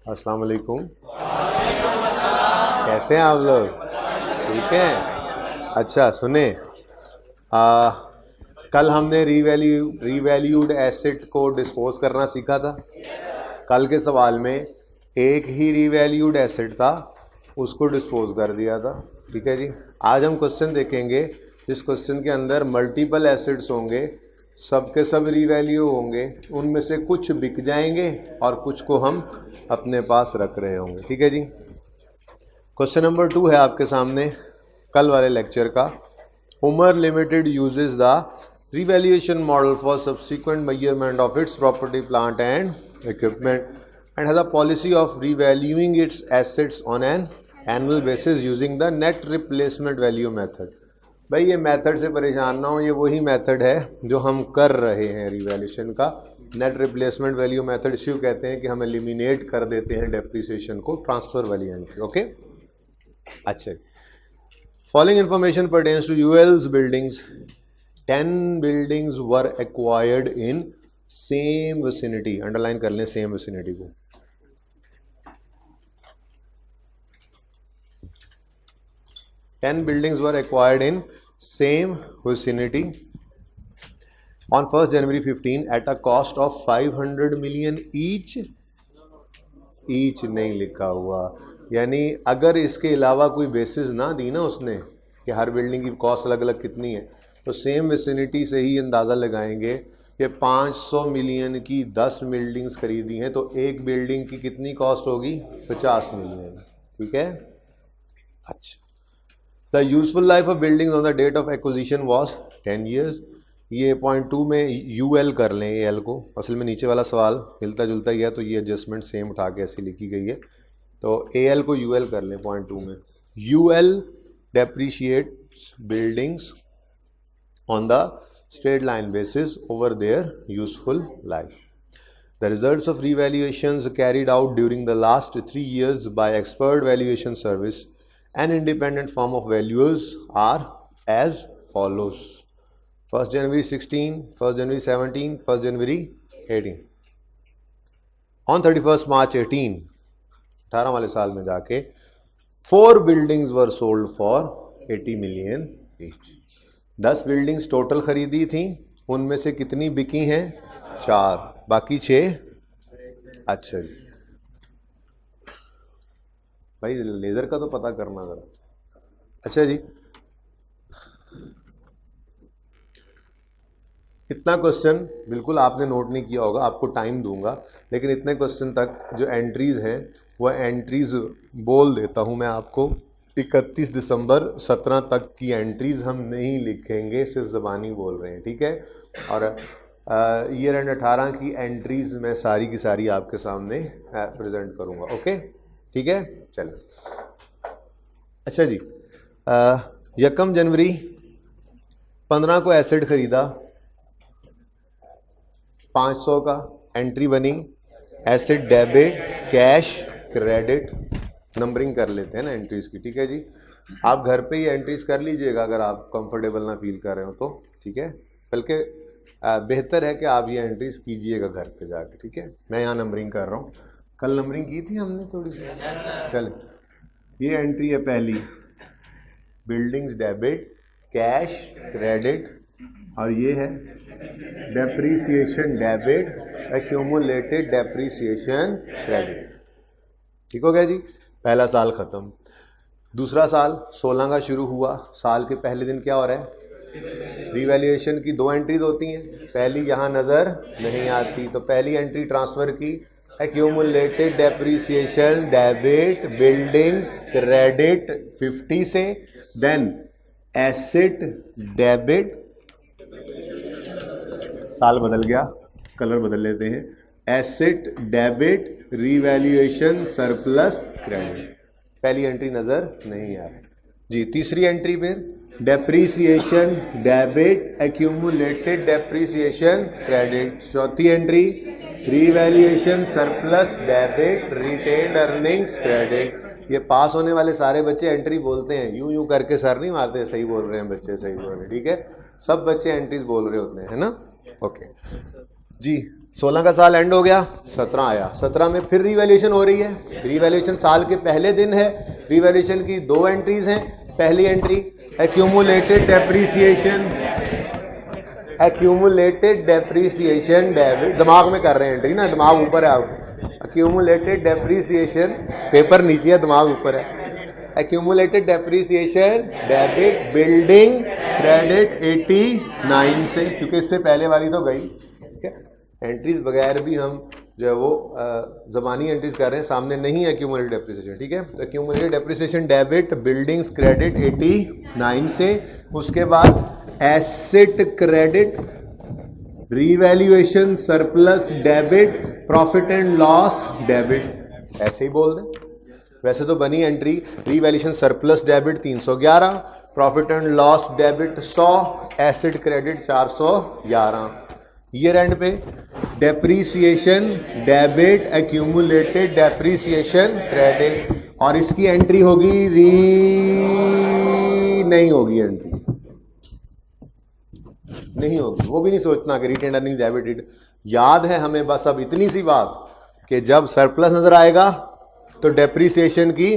अस्सलाम वालेकुम। कैसे हैं आप लोग? ठीक है। अच्छा सुने, कल हमने रीवैल्यूड एसेट को डिस्पोज करना सीखा था। कल के सवाल में एक ही रीवैल्यूड एसेट था, उसको डिस्पोज कर दिया था। ठीक है जी। आज हम क्वेश्चन देखेंगे जिस क्वेश्चन के अंदर मल्टीपल एसेट्स होंगे, सब के सब रीवैल्यू होंगे, उनमें से कुछ बिक जाएंगे और कुछ को हम अपने पास रख रहे होंगे। ठीक है जी। क्वेश्चन नंबर 2 है आपके सामने कल वाले लेक्चर का। Umar limited uses the revaluation model for subsequent measurement of its property, plant and equipment, and has a policy of revaluing its assets on an annual basis using the net replacement value method। भाई ये method से परेशान ना हो, ये वही method है जो हम कर रहे हैं रिवैल्यूएशन का। नेट रिप्लेसमेंट वैल्यू मेथड इसी को कहते हैं कि हम एलिमिनेट कर देते हैं डेप्रिसिएशन को ट्रांसफर वाली एंट्री। ओके, अच्छा। Following information pertains to UL's buildings. 10 buildings were acquired in same vicinity। Underline कर लें सेम विसिनिटी को। Ten buildings were acquired in same vicinity on 1st January 15 at a cost of 500 million each। Each नहीं लिखा हुआ, यानी अगर इसके अलावा कोई बेसिस ना दी ना उसने कि हर बिल्डिंग की कॉस्ट अलग अलग कितनी है, तो सेम विसिनिटी से ही अंदाज़ा लगाएंगे कि 500 मिलियन की 10 बिल्डिंग्स खरीदी हैं तो एक बिल्डिंग की कितनी कॉस्ट होगी? 50 मिलियन। ठीक है। अच्छा, the useful life of building on the date of acquisition was 10 years। ये पॉइंट 2 में यूएल कर लें, एल को। असल में नीचे वाला सवाल मिलता जुलता ही है तो ये एडजस्टमेंट सेम उठा के ऐसी लिखी गई है, तो एल को यूएल कर लें पॉइंट 2 में। UL depreciates buildings on the straight line basis over their useful life। The results of revaluations carried out during the last 3 years by expert valuation service and independent firm of valuers are as follows: 1st January 16, 1st January 17, 1st January 18। On 31st March 18 वाले साल में जाके 4 buildings were sold for 80 million each। 10 buildings total खरीदी थी, उनमें से कितनी बिकी हैं? 4, बाकी 6। अच्छा जी, भाई लेजर का तो पता करना जरा। अच्छा जी, इतना क्वेश्चन बिल्कुल आपने नोट नहीं किया होगा, आपको टाइम दूंगा, लेकिन इतने क्वेश्चन तक जो एंट्रीज हैं वो एंट्रीज बोल देता हूं मैं आपको। 31 दिसंबर 17 तक की एंट्रीज हम नहीं लिखेंगे, सिर्फ ज़बानी बोल रहे हैं। ठीक है। और ईयर एंड 18 की एंट्रीज मैं सारी की सारी आपके सामने प्रेजेंट करूंगा। ओके, ठीक है। चलो, अच्छा जी, 1 जनवरी 15 को एसेट खरीदा 500 का, एंट्री बनी asset debit cash credit. Numbering कर लेते हैं ना एंट्रीज की। ठीक है जी, आप घर पे ही एंट्रीज कर लीजिएगा अगर आप कंफर्टेबल ना फील कर रहे हो तो। ठीक है, बल्कि बेहतर है कि आप ये एंट्रीज कीजिएगा घर पे जाके। ठीक है, मैं यहाँ नंबरिंग कर रहा हूँ, कल नंबरिंग की थी हमने थोड़ी सी। चले, ये एंट्री है पहली, बिल्डिंग्स डेबिट कैश क्रेडिट, और ये है depreciation debit accumulated depreciation credit. ठीक हो गया जी, पहला साल ख़त्म। दूसरा साल 16 का शुरू हुआ, साल के पहले दिन क्या हो रहा है? रिवैल्यूएशन की 2 एंट्रीज होती हैं, पहली यहाँ नज़र नहीं आती, तो पहली एंट्री ट्रांसफ़र की accumulated depreciation debit buildings credit 50 से, देन एसेट डेबिट, साल बदल गया, कलर बदल लेते हैं, asset debit revaluation surplus credit. पहली एंट्री नजर नहीं आ रही जी। तीसरी एंट्री में depreciation debit accumulated depreciation credit. चौथी entry revaluation surplus debit retained earnings credit. ये पास होने वाले सारे बच्चे एंट्री बोलते हैं, यूं यूं करके सर नहीं मारते, सही बोल रहे हैं बच्चे, सही बोल रहे हैं। ठीक है, सब बच्चे एंट्रीज बोल रहे होते हैं, है ना। ओके, जी 16 का साल एंड हो गया, 17 आया, 17 में फिर रीवैल्यूएशन हो रही है। रीवैल्यूएशन साल के पहले दिन है। रीवैल्यूएशन की 2 एंट्रीज हैं। पहली entry accumulated depreciation, accumulated depreciation debit, दिमाग में कर रहे हैं एंट्री ना, दिमाग ऊपर है आप। एक्यूमुलेटेड डेप्रीसिएशन, पेपर नीचे है, दिमाग ऊपर है। Accumulated depreciation debit building credit 89 से, क्योंकि इससे पहले वाली तो गई। ठीक है, एंट्रीज बगैर भी हम जो है वो ज़बानी एंट्रीज कर रहे हैं, सामने नहीं है एक्यूमुलेटेड डेप्रिसिएशन। ठीक है, accumulated depreciation debit buildings credit 89 से। उसके बाद asset credit revaluation surplus debit profit and loss debit, ऐसे ही बोल दें। वैसे तो बनी entry revaluation surplus debit 311, profit and loss debit 100, asset credit 411। Year end पे depreciation debit accumulated depreciation credit, और इसकी एंट्री होगी नहीं होगी, एंट्री नहीं होगी, वो भी नहीं सोचना कि रिटेन अर्निंग डेबिट। याद है हमें बस अब इतनी सी बात कि जब सरप्लस नजर आएगा तो डेप्रीसिएशन की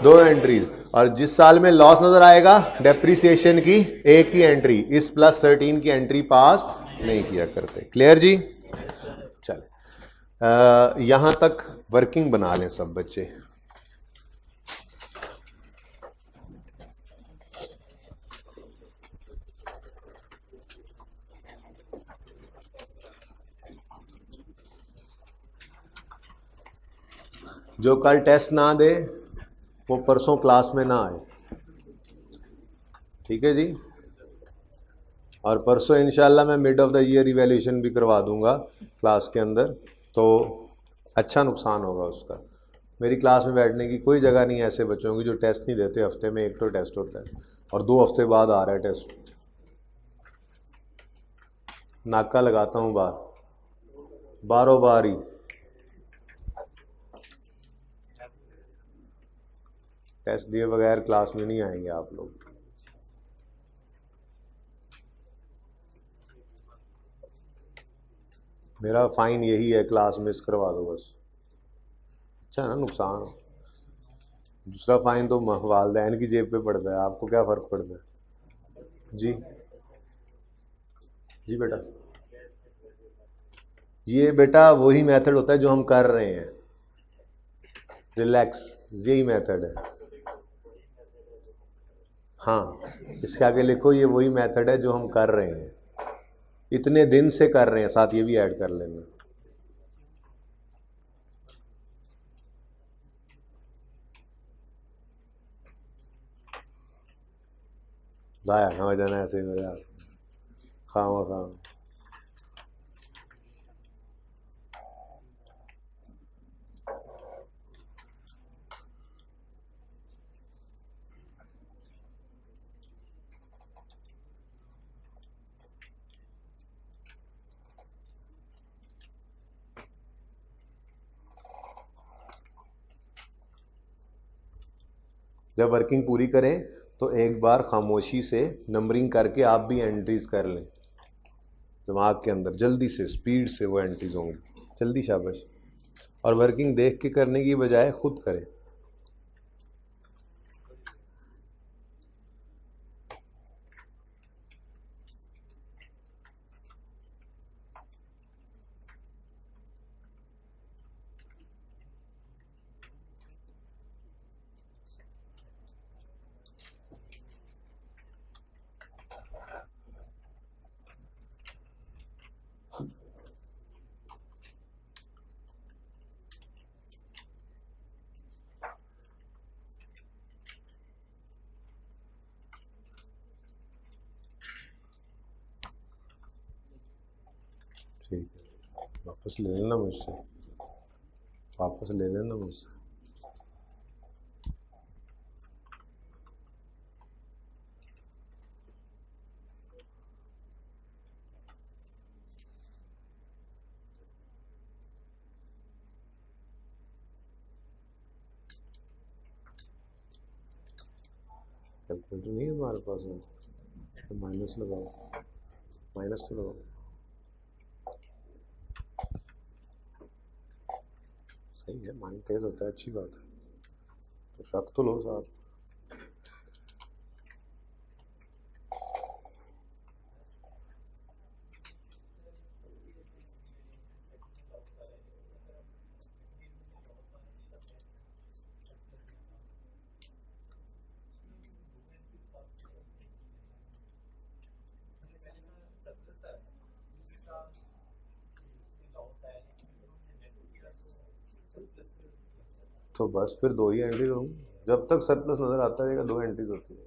2 एंट्रीज, और जिस साल में लॉस नजर आएगा डेप्रीसिएशन की एक ही एंट्री, इस +13 की एंट्री पास नहीं किया करते। क्लियर जी? चले यहां तक वर्किंग बना लें सब बच्चे। जो कल टेस्ट ना दे वो परसों क्लास में ना आए, ठीक है जी? और परसों इंशाल्लाह मैं mid of the year evaluation भी करवा दूंगा क्लास के अंदर, तो अच्छा नुकसान होगा उसका। मेरी क्लास में बैठने की कोई जगह नहीं है ऐसे बच्चों की जो टेस्ट नहीं देते। हफ्ते में एक तो टेस्ट होता है और 2 हफ्ते बाद आ रहा है टेस्ट। नाका लगाता हूँ बारों बार ही। टेस्ट दिए बगैर क्लास में नहीं आएंगे आप लोग। मेरा फाइन यही है, क्लास मिस करवा दो बस। अच्छा है ना, नुकसान। दूसरा फाइन तो वालदैन की जेब पे पड़ता है, आपको क्या फ़र्क पड़ता है? जी जी बेटा, ये बेटा वही मेथड होता है जो हम कर रहे हैं, रिलैक्स, यही मेथड है। हाँ, इसके आगे लिखो ये वही मेथड है जो हम कर रहे हैं, इतने दिन से कर रहे हैं, साथ ये भी ऐड कर लेना। जाया ना हो जाना ऐसे मेरे हाथ, खामा खाम। जब वर्किंग पूरी करें तो एक बार खामोशी से नंबरिंग करके आप भी एंट्रीज कर लें दिमाग के अंदर, जल्दी से स्पीड से वो एंट्रीज होंगी, जल्दी शाबाश। और वर्किंग देख के करने की बजाय खुद करें। ठीक है, वापस ले लेना मुझसे, वापस ले लेना मुझसे। कैलकुलेटर नहीं है हमारे पास में, तो माइनस लगाओ, माइनस तो लगाओ। सही है, माइंड तेज होता है, अच्छी बात है, तो शक तो लो साहब। तो बस फिर 2 ही एंट्रीज होंगी, जब तक सरप्लस नजर आता रहेगा 2 एंट्रीज होती है।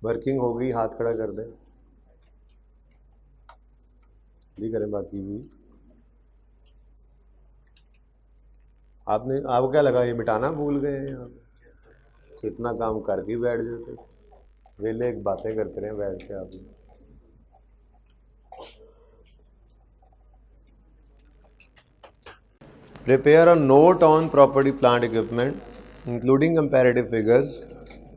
वर्किंग हो गई, हाथ खड़ा कर दें जी, करें बाकी भी। आपको क्या लगा ये मिटाना भूल गए हैं आप? इतना काम करके बैठ जाते, वेले एक बातें करते रहे बैठ के आप। Prepare a note on property plant equipment including comparative figures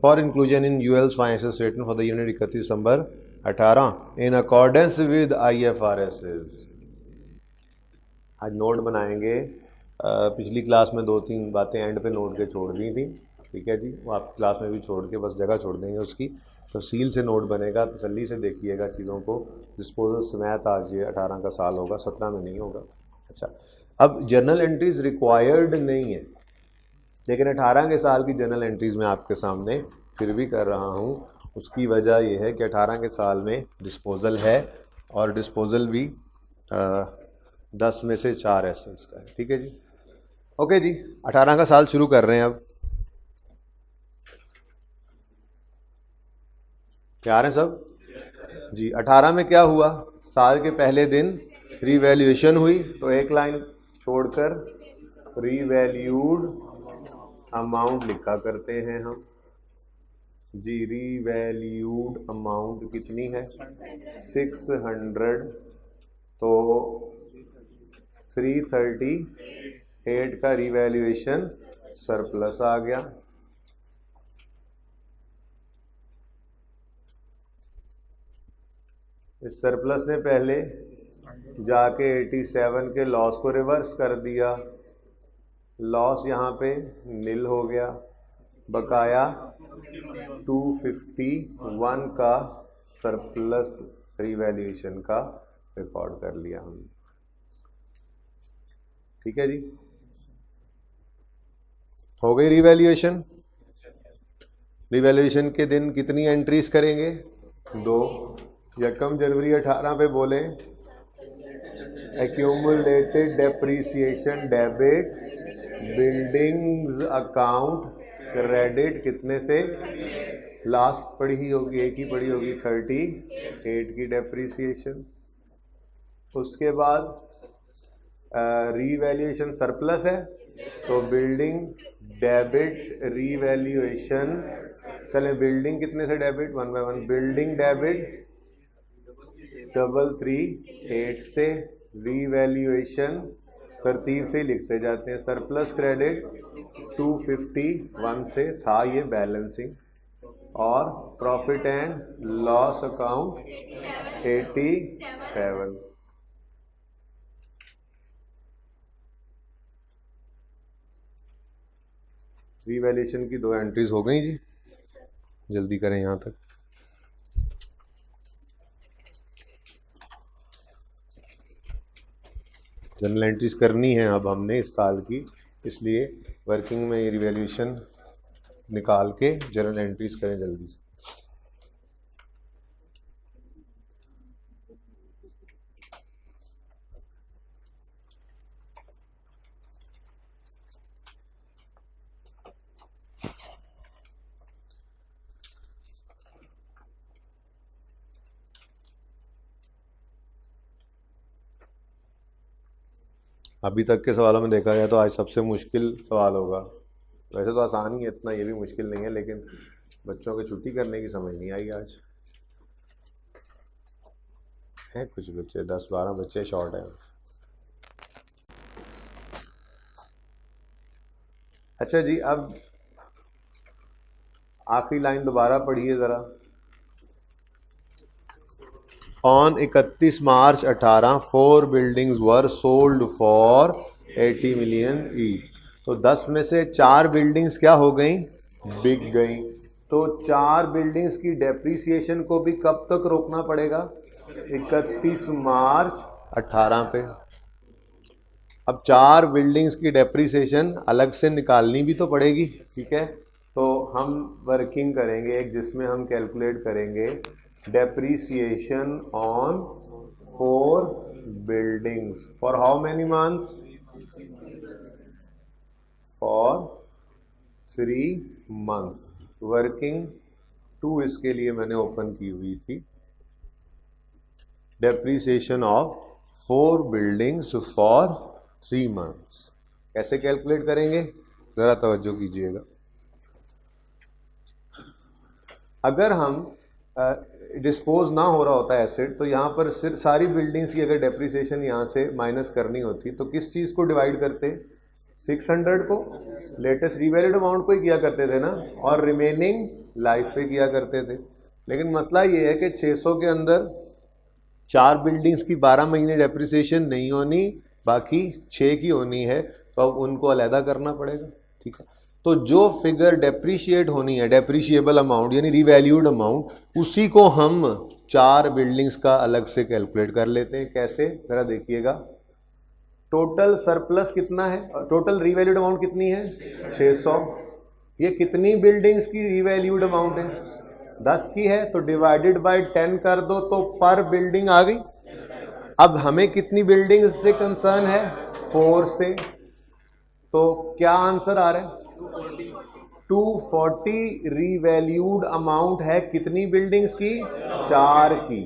for inclusion in UL's financial statement for the unit 31 December 18 in accordance with IFRS। आज नोट बनाएंगे। पिछली क्लास में 2-3 बातें एंड पे नोट के छोड़ दी थी, ठीक है जी, वो आप क्लास में भी छोड़ के बस जगह छोड़ देंगे उसकी। तफसील से नोट बनेगा, तसल्ली से देखिएगा चीज़ों को। डिस्पोजल स्मैथ आज ये 18 का साल होगा, 17 में नहीं होगा। अच्छा, अब जर्नल एंट्रीज रिक्वायर्ड नहीं है, लेकिन 18 के साल की जर्नल एंट्रीज मैं आपके सामने फिर भी कर रहा हूँ। उसकी वजह यह है कि 18 के साल में डिस्पोजल है, और डिस्पोजल भी 10 में से 4 एसेट्स का है, ठीक है जी। ओके जी, 18 का साल शुरू कर रहे हैं अब। तैयार हैं सब जी? 18 में क्या हुआ? साल के पहले दिन रीवैल्यूएशन हुई, तो एक लाइन छोड़कर रीवैल्यूड अमाउंट लिखा करते हैं हम जी। रीवैल्यूड अमाउंट कितनी है? 600। तो 338 का रीवैल्यूएशन सरप्लस आ गया। इस सरप्लस ने पहले जाके 87 के लॉस को रिवर्स कर दिया। लॉस यहाँ पे नील हो गया, बकाया 251 का सरप्लस रीवैल्यूएशन का रिकॉर्ड कर लिया हमने, ठीक है जी। हो गई रीवैल्यूएशन। रीवैल्यूएशन के दिन कितनी एंट्रीज करेंगे? 2। यकम जनवरी 18 पे बोले accumulated depreciation debit, buildings account credit कितने से? लास्ट पढ़ी ही होगी, एक ही पढ़ी होगी, 38 की डेप्रीसिएशन। उसके बाद रीवैल्यूएशन सरप्लस है, तो बिल्डिंग डेबिट रीवैल्यूएशन। चले बिल्डिंग कितने से डेबिट? 1 बाय 1। बिल्डिंग डेबिट 338 से, रीवैल्यूएशन तरतीब से लिखते जाते हैं। सरप्लस क्रेडिट 251 से था ये बैलेंसिंग, और profit and loss account 87। Revaluation की 2 एंट्रीज हो गई जी, जल्दी करें यहाँ तक। जनरल एंट्रीज करनी है अब हमने इस साल की, इसलिए वर्किंग में रिवैल्यूएशन निकाल के जनरल एंट्रीज करें जल्दी से। अभी तक के सवालों में देखा जाए तो आज सबसे मुश्किल सवाल होगा। वैसे तो आसान ही है, इतना ये भी मुश्किल नहीं है, लेकिन बच्चों की छुट्टी करने की समझ नहीं आई आज। है कुछ बच्चे, 10-12 बच्चे शॉर्ट हैं। अच्छा जी, अब आखिरी लाइन दोबारा पढ़िए ज़रा। On 31 March 18 4 buildings were sold for 80 million each. तो 10 में से 4 बिल्डिंग्स क्या हो गई, बिक गई। तो 4 बिल्डिंग्स की डेप्रीसिएशन को भी कब तक रोकना पड़ेगा, 31 मार्च 18 पे। अब 4 बिल्डिंग्स की डेप्रीसिएशन अलग से निकालनी भी तो पड़ेगी, ठीक है। तो हम वर्किंग करेंगे एक जिसमें हम कैलकुलेट करेंगे depreciation on 4 buildings for how many months, for 3 months. Working 2 इसके लिए मैंने ओपन की हुई थी, depreciation of 4 buildings for 3 months. कैसे कैलकुलेट करेंगे, जरा तवज्जो कीजिएगा। अगर हम डिस्पोज ना हो रहा होता है एसेट, तो यहाँ पर सिर्फ सारी बिल्डिंग्स की अगर डेप्रीसिएशन यहाँ से माइनस करनी होती तो किस चीज़ को डिवाइड करते, 600 को, लेटेस्ट रिवैल्यूड अमाउंट को ही किया करते थे ना, और रिमेनिंग लाइफ पे किया करते थे। लेकिन मसला ये है कि 600 के अंदर 4 बिल्डिंग्स की 12 महीने डेप्रीसिएशन नहीं होनी, बाकी 6 की होनी है, तो अब उनको अलहदा करना पड़ेगा, ठीक है। तो जो फिगर डेप्रीशिएट होनी है, डेप्रीशिएबल अमाउंट यानी रिवैल्यूड अमाउंट, उसी को हम 4 बिल्डिंग्स का अलग से कैलकुलेट कर लेते हैं। कैसे, जरा देखिएगा। टोटल सरप्लस कितना है, टोटल रिवैल्यूड अमाउंट कितनी है, 600। ये कितनी बिल्डिंग्स की रिवैल्यूड अमाउंट है, 10 की है, तो डिवाइडेड बाय 10 कर दो तो पर बिल्डिंग आ गई। अब हमें कितनी बिल्डिंग से कंसर्न है, 4 से, तो क्या आंसर आ रहा है, 240 रिवैल्यूड अमाउंट है कितनी बिल्डिंग्स की, 4 की।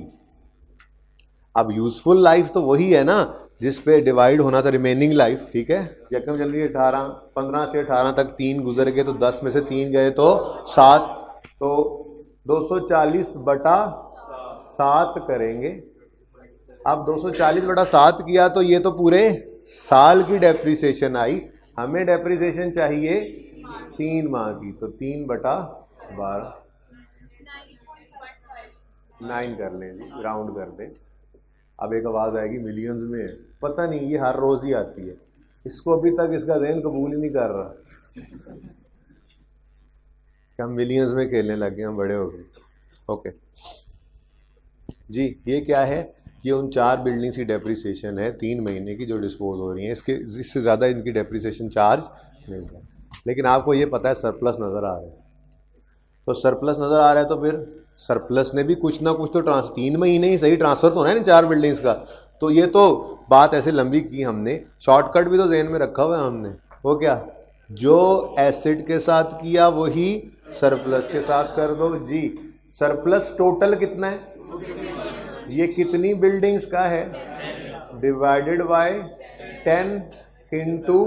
अब यूजफुल लाइफ तो वही है ना जिस पे डिवाइड होना था रिमेनिंग लाइफ, ठीक है। यकम जल्दी 15 से 18 तक 3 गुजर गए, तो 10 में से 3 गए तो 7, तो 240 बटा 7 करेंगे। अब 240 बटा 7 किया तो ये तो पूरे साल की डेप्रीसिएशन आई। हमें डेप्रीसिएशन चाहिए 3 माह की, तो 3 बटा 12, 9 कर लें जी, राउंड कर दें। अब एक आवाज़ आएगी मिलियंस में, पता नहीं, ये हर रोज़ ही आती है, इसको अभी तक इसका ज़हन कबूल ही नहीं कर रहा कि हम मिलियंस में खेलने लग गए, हम बड़े हो गए। ओके जी, ये क्या है, ये उन 4 बिल्डिंग्स की डेप्रीसिएशन है 3 महीने की जो डिस्पोज हो रही हैं। इससे ज़्यादा इनकी डेप्रीसिएशन चार्ज नहीं है। लेकिन आपको ये पता है सरप्लस नज़र आ रहा है, तो सरप्लस नज़र आ रहा है तो फिर सरप्लस ने भी कुछ ना कुछ तो 3 महीने ही सही ट्रांसफ़र तो होना है ना 4 बिल्डिंग्स का। तो ये तो बात ऐसे लंबी की हमने, शॉर्टकट भी तो ज़हन में रखा हुआ है हमने। वो क्या, जो एसेट के साथ किया वही सरप्लस के साथ कर दो जी। सरप्लस टोटल कितना है, ये कितनी बिल्डिंग्स का है, डिवाइडेड बाय 10 इंटू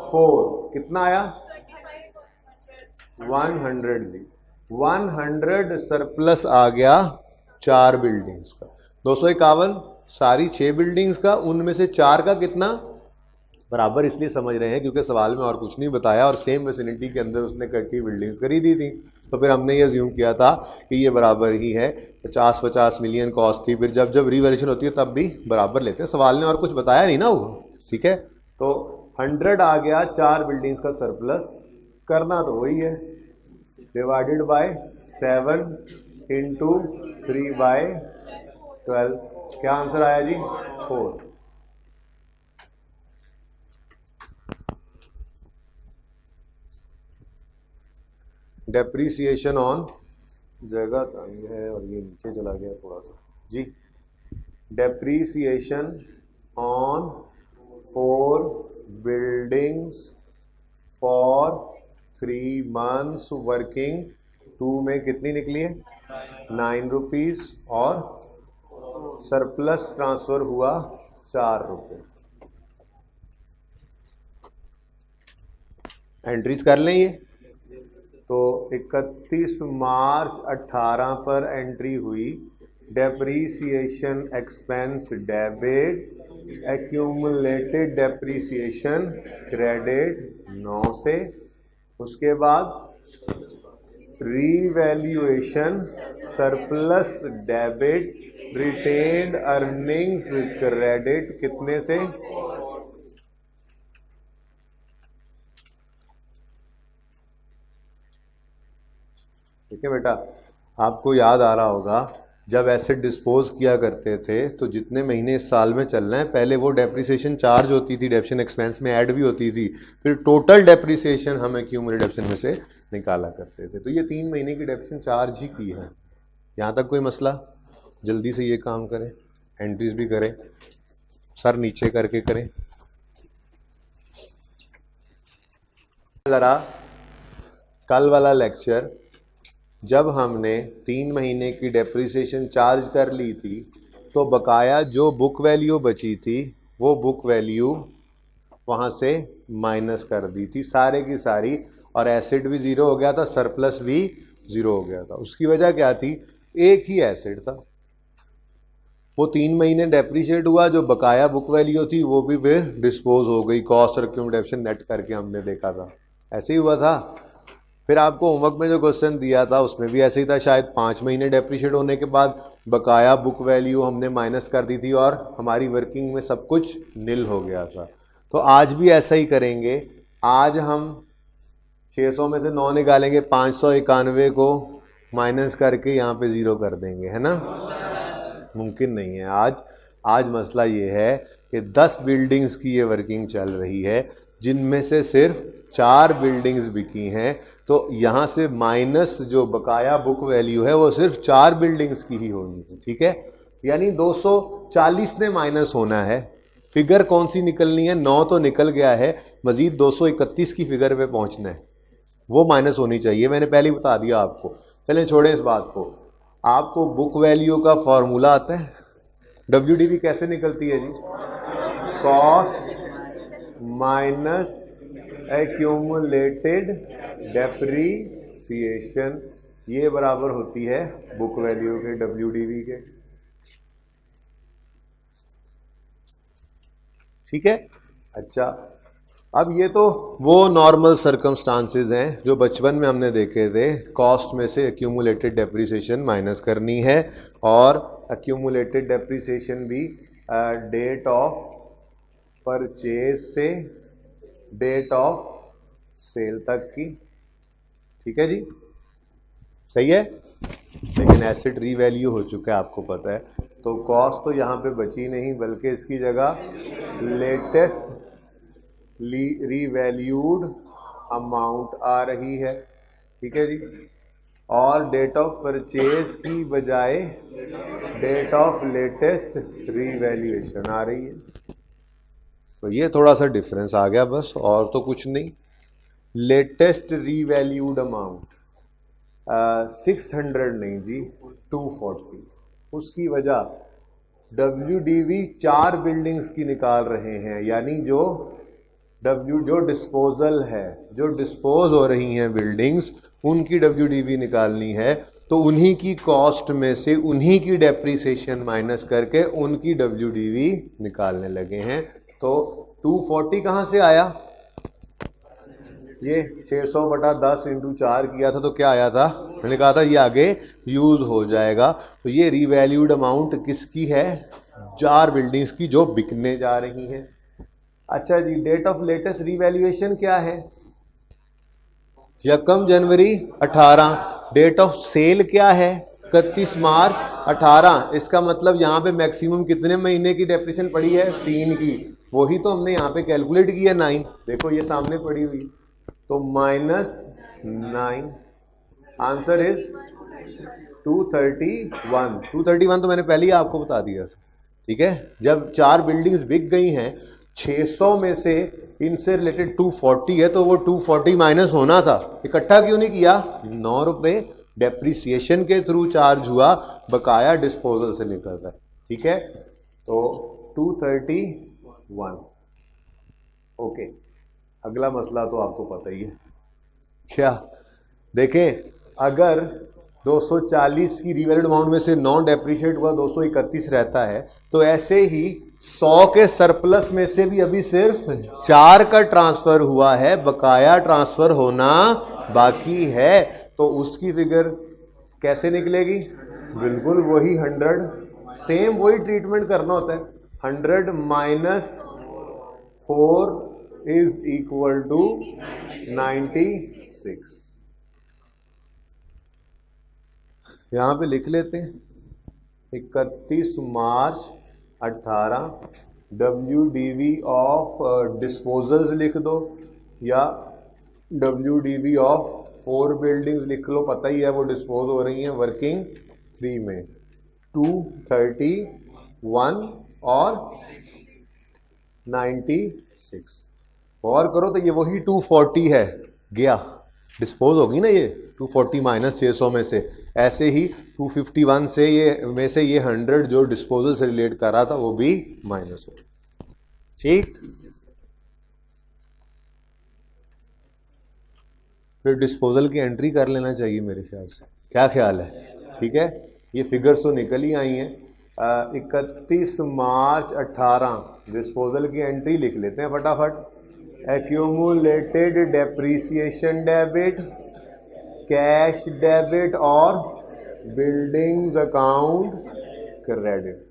4, कितना आया, 100 जी। 100 सरप्लस आ गया 4 बिल्डिंग्स का। 251 सारी 6 बिल्डिंग्स का, उनमें से 4 का कितना, बराबर इसलिए समझ रहे हैं क्योंकि सवाल में और कुछ नहीं बताया और सेम विसिनिटी के अंदर उसने कट्टी बिल्डिंग्स खरीदी थी, तो फिर हमने ये अज्यूम किया था कि ये बराबर ही है। 50 मिलियन कॉस्ट थी, फिर जब रिवैल्यूएशन होती है तब भी बराबर लेते हैं। सवाल ने और कुछ बताया नहीं ना वो, ठीक है। तो 100 आ गया 4 बिल्डिंग्स का सरप्लस, करना तो वही है, डिवाइडेड बाय 7 इंटू 3 बाय 12, क्या आंसर आया जी, 4। डेप्रीसिएशन ऑन, जगह तंग है और ये नीचे चला गया थोड़ा सा जी। Depreciation on 4 buildings for 3 months working 2 में कितनी निकली है, 9 रुपीज़, और सरप्लस ट्रांसफ़र हुआ 4 रुपये। एंट्रीज कर लें ये, तो 31 मार्च 18 पर एंट्री हुई, depreciation expense debit, accumulated depreciation credit 9 से, उसके बाद revaluation surplus debit retained earnings credit कितने से? ठीक है बेटा, आपको याद आ रहा होगा जब एसेट डिस्पोज किया करते थे तो जितने महीने इस साल में चल रहे हैं पहले वो डेप्रिसिएशन चार्ज होती थी, डेप्रिसिएशन एक्सपेंस में ऐड भी होती थी, फिर टोटल डेप्रिसिएशन हम एक्यूमुलेटेड डेप्रिसिएशन में से निकाला करते थे। तो ये 3 महीने की डेप्रिसिएशन चार्ज ही की है। यहाँ तक कोई मसला? जल्दी से ये काम करें, एंट्रीज भी करें, सर नीचे करके करें ज़रा। कल वाला लेक्चर जब हमने 3 महीने की डेप्रिसिएशन चार्ज कर ली थी तो बकाया जो बुक वैल्यू बची थी वो बुक वैल्यू वहाँ से माइनस कर दी थी सारे की सारी, और एसेट भी ज़ीरो हो गया था, सरप्लस भी ज़ीरो हो गया था। उसकी वजह क्या थी? एक ही एसेट था, वो 3 महीने डेप्रिशिएट हुआ, जो बकाया बुक वैल्यू थी वो भी फिर डिस्पोज हो गई, कॉस्ट और एक्यूमुलेशन नेट करके हमने देखा था, ऐसे ही हुआ था। फिर आपको होमवर्क में जो क्वेश्चन दिया था उसमें भी ऐसे ही था, शायद 5 महीने डेप्रिशिएट होने के बाद बकाया बुक वैल्यू हमने माइनस कर दी थी और हमारी वर्किंग में सब कुछ निल हो गया था। तो आज भी ऐसा ही करेंगे। आज हम 600 में से 9 निकालेंगे, 591 को माइनस करके यहाँ पे 0 कर देंगे, है ना? मुमकिन नहीं है। आज मसला ये है कि 10 बिल्डिंग्स की ये वर्किंग चल रही है जिनमें से सिर्फ 4 बिल्डिंग्स बिकी हैं, तो यहाँ से माइनस जो बकाया बुक वैल्यू है वो सिर्फ 4 बिल्डिंग्स की ही होनी है। ठीक है, यानी 240 ने माइनस होना है। फिगर कौन सी निकलनी है? 9 तो निकल गया है, मजीद 231 की फिगर पे पहुंचना है, वो माइनस होनी चाहिए। मैंने पहले ही बता दिया आपको। चलें छोड़ें इस बात को। आपको बुक वैल्यू का फॉर्मूला आता है? WDV कैसे निकलती है जी? कॉस्ट माइनस एक्यूमुलेटेड डेप्रिसिएशन, ये बराबर होती है बुक वैल्यू के WDV के। ठीक है, अच्छा, अब ये तो वो नॉर्मल सर्कमस्टांसेस हैं जो बचपन में हमने देखे थे। कॉस्ट में से एक्यूमुलेटेड डेप्रिसिएशन माइनस करनी है, और एक्यूमुलेटेड डेप्रिसिएशन भी डेट ऑफ परचेज से डेट ऑफ सेल तक की। ठीक है जी, सही है। लेकिन एसेट रीवैल्यू हो चुका है, आपको पता है, तो कॉस्ट तो यहाँ पे बची नहीं, बल्कि इसकी जगह लेटेस्ट रीवैल्यूड अमाउंट आ रही है। ठीक है जी, और डेट ऑफ परचेज की बजाय डेट ऑफ लेटेस्ट रीवैल्यूएशन आ रही है। तो ये थोड़ा सा डिफरेंस आ गया बस, और तो कुछ नहीं। लेटेस्ट रीवैल्यूड अमाउंट 600 नहीं जी, 240। उसकी वजह WDV 4 बिल्डिंग्स की निकाल रहे हैं, यानी जो डिस्पोजल है, जो डिस्पोज हो रही हैं बिल्डिंग्स, उनकी WDV निकालनी है। तो उन्हीं की कॉस्ट में से उन्हीं की डेप्रिसिएशन माइनस करके उनकी WDV निकालने लगे हैं। तो 240 कहाँ से आया? ये 600/10 × 4 किया था तो क्या आया था? मैंने कहा था ये आगे यूज हो जाएगा। तो ये रीवैल्यूड अमाउंट किसकी है? 4 बिल्डिंग्स की जो बिकने जा रही हैं। अच्छा जी, डेट ऑफ लेटेस्ट रीवैल्यूएशन क्या है? 1 जनवरी 18। डेट ऑफ सेल क्या है? 31 मार्च 18। इसका मतलब यहाँ पे मैक्सिमम कितने महीने की डेप्रिसिएशन पड़ी है? 3 की। वही तो हमने यहाँ पे कैलकुलेट किया 9। देखो ये सामने पड़ी हुई, तो -9। Answer is 231। 231 तो मैंने पहले ही आपको बता दिया था। ठीक है, जब 4 बिल्डिंग्स बिक गई हैं, 600 में से इनसे रिलेटेड 240 है, तो वो 240 माइनस होना था। इकट्ठा क्यों नहीं किया? 9 रुपए डेप्रिसिएशन के थ्रू चार्ज हुआ, बकाया डिस्पोजल से निकलता है। ठीक है, तो 231। ओके, अगला मसला तो आपको पता ही है क्या? देखें, अगर 240 की रीवैल्यूड अमाउंट में से नॉन डेप्रिशिएट हुआ 231 रहता है, तो ऐसे ही 100 के सरप्लस में से भी अभी सिर्फ 4 का ट्रांसफर हुआ है, बकाया ट्रांसफर होना बाकी है। तो उसकी फिगर कैसे निकलेगी? बिल्कुल वही 100, सेम वही ट्रीटमेंट करना होता है। 100 माइनस 4 इज इक्वल टू 96। यहां पे लिख लेते हैं 31 मार्च 18। WDV ऑफ डिस्पोजल्स लिख दो या WDV ऑफ 4 बिल्डिंग्स लिख लो, पता ही है वो डिस्पोज हो रही हैं वर्किंग 3 में। 231 और 96 और करो तो ये वही 240 है, गया डिस्पोज होगी ना ये 240 माइनस 600 में से। ऐसे ही 251 से ये में से ये 100 जो डिस्पोजल से रिलेट कर रहा था वो भी माइनस हो। ठीक, फिर डिस्पोजल की एंट्री कर लेना चाहिए मेरे ख्याल से, क्या ख्याल है? ठीक है, ये फिगर्स तो निकल ही आई हैं। 31 मार्च 18 डिस्पोजल की एंट्री लिख लेते हैं फटाफट। Accumulated depreciation debit, cash debit और बिल्डिंग्स अकाउंट क्रेडिट।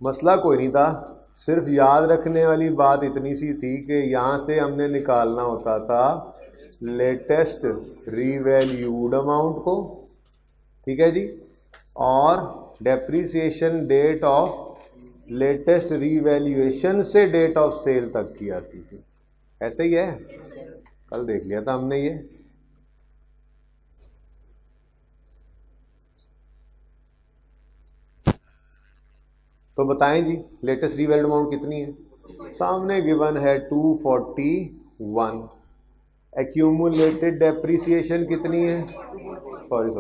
मसला कोई नहीं था, सिर्फ याद रखने वाली बात इतनी सी थी कि यहाँ से हमने निकालना होता था लेटेस्ट रीवैल्यूड अमाउंट को, ठीक है जी, और depreciation date of latest revaluation से डेट ऑफ सेल तक की आती थी। ऐसे ही है, कल देख लिया था हमने ये। तो बताएं जी लेटेस्ट रीवैल्यूड अमाउंट कितनी है? सामने गिवन है 241। एक्यूमुलेटेड डेप्रीसिएशन कितनी है? सॉरी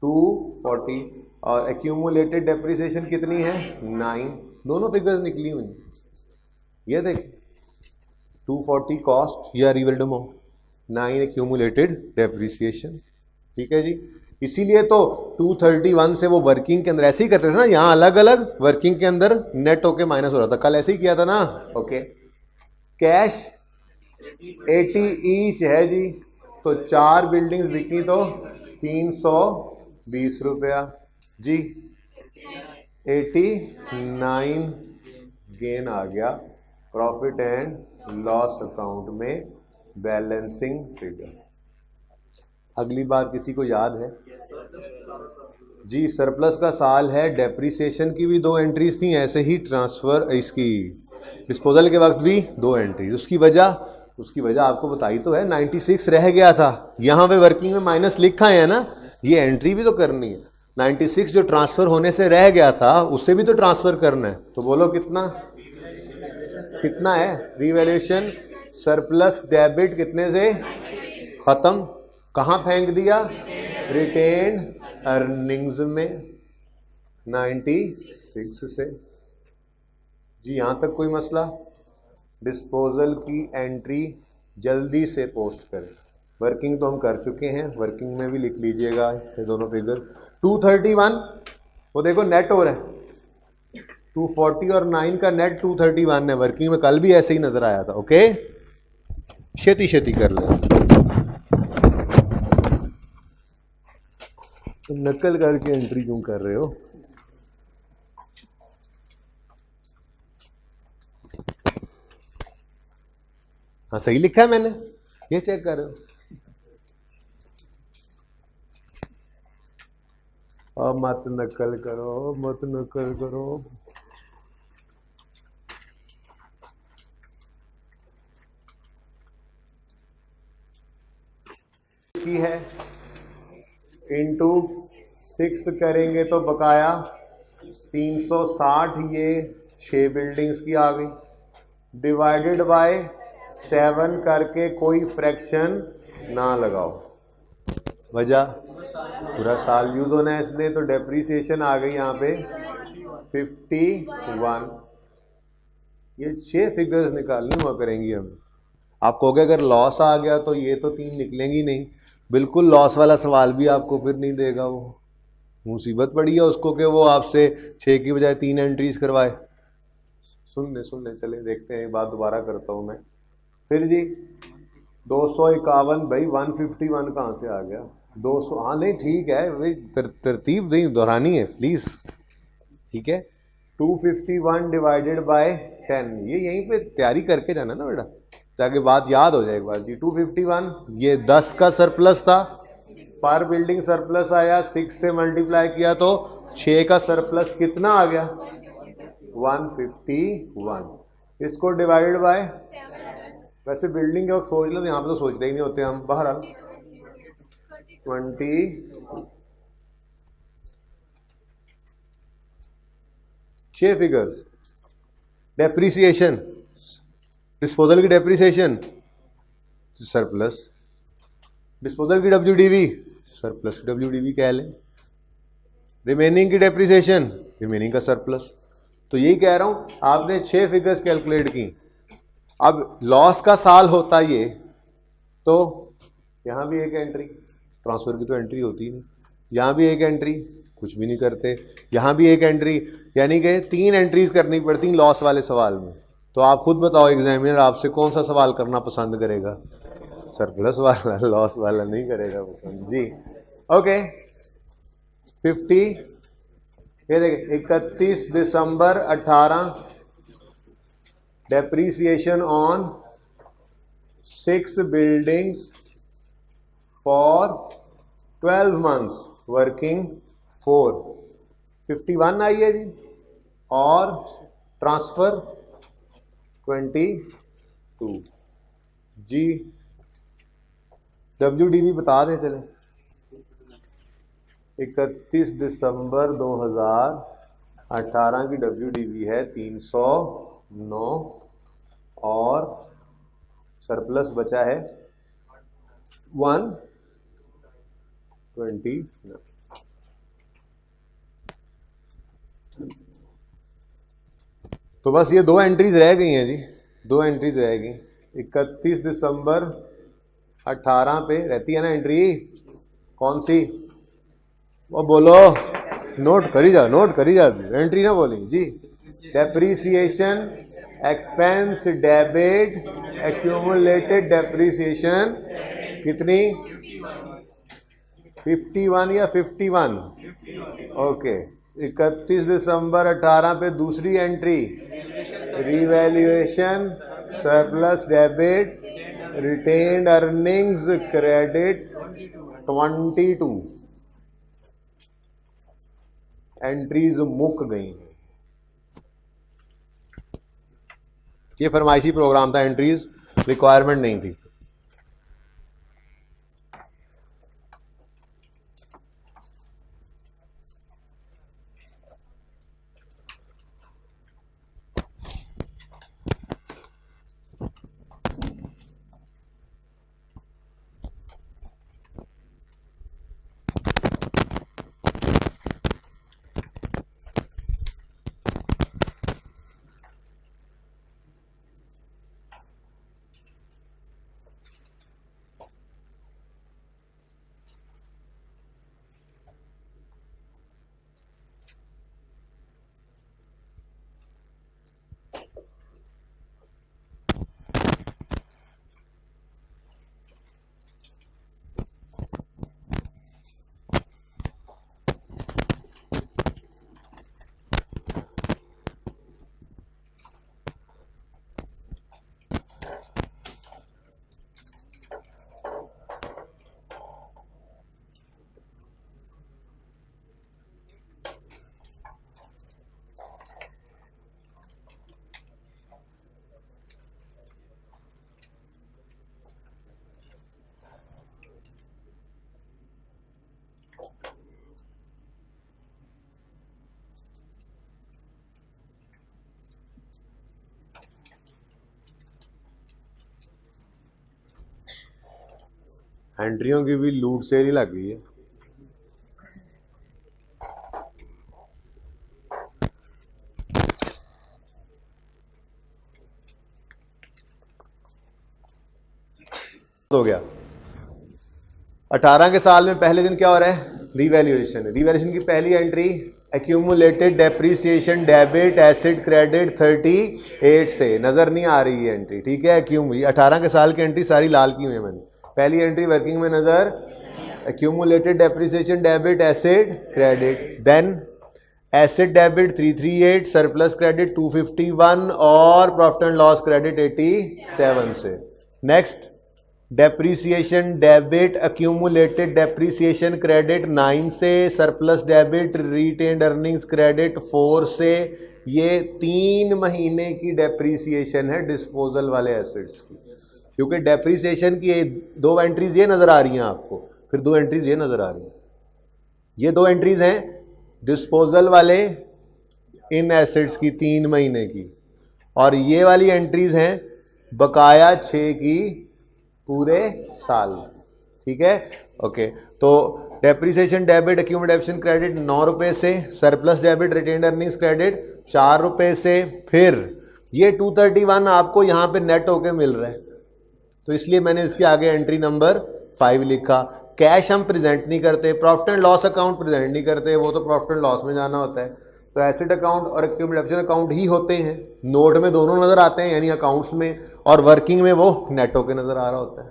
240 और एक्यूमुलेटेड डेप्रीसिएशन कितनी है? 9। दोनों फिगर्स निकली हुई, ये देख 240 कॉस्ट या रीवैल्यूड अमाउंट, 9 एक्यूमुलेटेड डेप्रीसिएशन। ठीक है जी, इसीलिए तो 231 से वो वर्किंग के अंदर ऐसे ही करते थे ना, यहाँ अलग अलग वर्किंग के अंदर नेट होके माइनस हो रहा था, कल ऐसे ही किया था ना। ओके, कैश 80 ईच है जी, तो 4 बिल्डिंग्स बिकी तो 320 रुपया जी, 89 गेन आ गया प्रॉफिट एंड लॉस अकाउंट में, बैलेंसिंग फिगर। अगली बार किसी को याद है जी? सरप्लस का साल है, डेप्रीसिएशन की भी 2 एंट्रीज थी, ऐसे ही ट्रांसफर इसकी डिस्पोजल के वक्त भी 2 एंट्रीज। उसकी वजह आपको बताई तो है, 96 रह गया था, यहाँ पे वर्किंग में माइनस लिखा है ना, ये एंट्री भी तो करनी है। 96 जो ट्रांसफर होने से रह गया था उसे भी तो ट्रांसफर करना है, तो बोलो कितना है रीवैल्यूएशन? सरप्लस डेबिट कितने से खत्म, कहां फेंक दिया? रिटेन अर्निंग्स में 96 से जी। यहां तक कोई मसला? डिस्पोजल की एंट्री जल्दी से पोस्ट करें। वर्किंग तो हम कर चुके हैं, वर्किंग में भी लिख लीजिएगा ये दोनों फिगर। 231 वो देखो नेट हो रहा है, 240 और 9 का नेट 231 है, वर्किंग में कल भी ऐसे ही नजर आया था। ओके, छेती कर ले, तो नकल करके एंट्री क्यों कर रहे हो? हाँ सही लिखा है मैंने, ये चेक कर रहे हो? अब मत नकल करो। की है इंटू 6 करेंगे तो बकाया 360, ये 6 बिल्डिंग्स की आ गई, डिवाइडेड बाय 7 करके कोई फ्रैक्शन ना लगाओ, वजह पूरा साल यूज होना है इसलिए, तो डेप्रीसिएशन आ गई यहाँ पे 51। ये 6 फिगर्स निकालनी हुआ करेंगी हमें। आप कहोगे अगर लॉस आ गया तो ये तो 3 निकलेंगी नहीं, बिल्कुल लॉस वाला सवाल भी आपको फिर नहीं देगा, वो मुसीबत पड़ी है उसको कि वो आपसे 6 की बजाय 3 एंट्रीज करवाए। सुन ले चले देखते हैं, एक बात दोबारा करता हूं मैं फिर जी। 251 भाई 151 कहाँ से आ गया 200 हाँ नहीं ठीक है भाई तरतीब नहीं दोहरानी है प्लीज ठीक है 251 डिवाइडेड बाय 10 ये यहीं पे तैयारी करके जाना ना बेटा ताकि बात याद हो जाए एक बार जी 251 ये 10 का सरप्लस था पर बिल्डिंग सरप्लस आया 6 से मल्टीप्लाई किया तो 6 का सरप्लस कितना आ गया 151 इसको डिवाइडेड बाय वैसे बिल्डिंग के वक्त सोच लो यहाँ पे तो सोचते ही नहीं होते हम बहरहाल 20 6 फिगर्स डेप्रीसिएशन डिस्पोजल की डेप्रीसिएशन सरप्लस डिस्पोजल की डब्ल्यूडीवी सरप्लस डब्ल्यूडीवी कह लें रिमेनिंग की डेप्रीसिएशन रिमेनिंग का सरप्लस तो यही कह रहा हूं आपने 6 फिगर्स कैलकुलेट की अब लॉस का साल होता ये तो यहां भी एक एंट्री ट्रांसफर की तो एंट्री होती ही नहीं यहां भी एक एंट्री कुछ भी नहीं करते यहां भी एक एंट्री यानी कि 3 एंट्रीज करनी पड़ती लॉस वाले सवाल में तो आप खुद बताओ एग्जामिनर आपसे कौन सा सवाल करना पसंद करेगा सरप्लस वाला लॉस वाला नहीं करेगा पसंद जी ओके 50 ये देखिए 31 दिसंबर 18 depreciation on 6 buildings for 12 months working 4 51 आई है जी और ट्रांसफर 22 जी डब्ल्यूडीवी बता दें चले 31 दिसंबर 2018 की डब्ल्यूडीवी है 309 और सरप्लस बचा है 129 तो बस ये 2 एंट्रीज रह गई हैं जी 2 एंट्रीज रह गई 31 दिसंबर 18 पे रहती है ना एंट्री कौन सी वो बोलो नोट करी जा एंट्री ना बोली जी depreciation expense debit accumulated depreciation कितनी 51 या 51 ओके 31 दिसंबर 18 पे दूसरी entry revaluation surplus debit retained earnings credit 22 entries मुक गई ये फरमाइशी प्रोग्राम था एंट्रीज रिक्वायरमेंट नहीं थी एंट्रियों की भी लूट सेल ही लग गई है हो गया 18 के साल में पहले दिन क्या हो रहा है रिवैल्यूएशन की पहली entry accumulated depreciation debit asset credit 38 से, नजर नहीं आ रही है एंट्री, ठीक है। 18 के साल की एंट्री सारी लाल की हुई है मैंने, पहली एंट्री वर्किंग में नजर, accumulated depreciation debit asset credit, then asset debit 338, surplus credit 251 और प्रॉफिट एंड लॉस क्रेडिट 87 से। Next depreciation debit accumulated depreciation credit 9 से, surplus debit retained earnings credit 4 से। ये 3 महीने की डेप्रीसिएशन है डिस्पोजल वाले एसेट्स की, क्योंकि डेप्रीसिएशन की 2 एंट्रीज ये नजर आ रही हैं आपको, फिर 2 एंट्रीज ये नजर आ रही हैं। ये 2 एंट्रीज हैं डिस्पोजल वाले इन एसेट्स की 3 महीने की, और ये वाली एंट्रीज हैं बकाया 6 की पूरे साल, ठीक है। ओके, तो डेप्रीसिएशन डेबिट एक्यूमुलेशन क्रेडिट 9 रुपए से, surplus debit retained earnings credit 4 रुपए से, फिर ये 231 आपको यहाँ पे नेट होके मिल रहा है, तो इसलिए मैंने इसके आगे एंट्री नंबर 5 लिखा। कैश हम प्रेजेंट नहीं करते, profit and loss account present नहीं करते, वो तो प्रॉफिट एंड लॉस में जाना होता है, तो एसेट अकाउंट और एक्यूमुलेशन अकाउंट ही होते हैं। नोट में दोनों नजर आते हैं, यानी अकाउंट्स में, और वर्किंग में वो नेट होके नजर आ रहा होता है,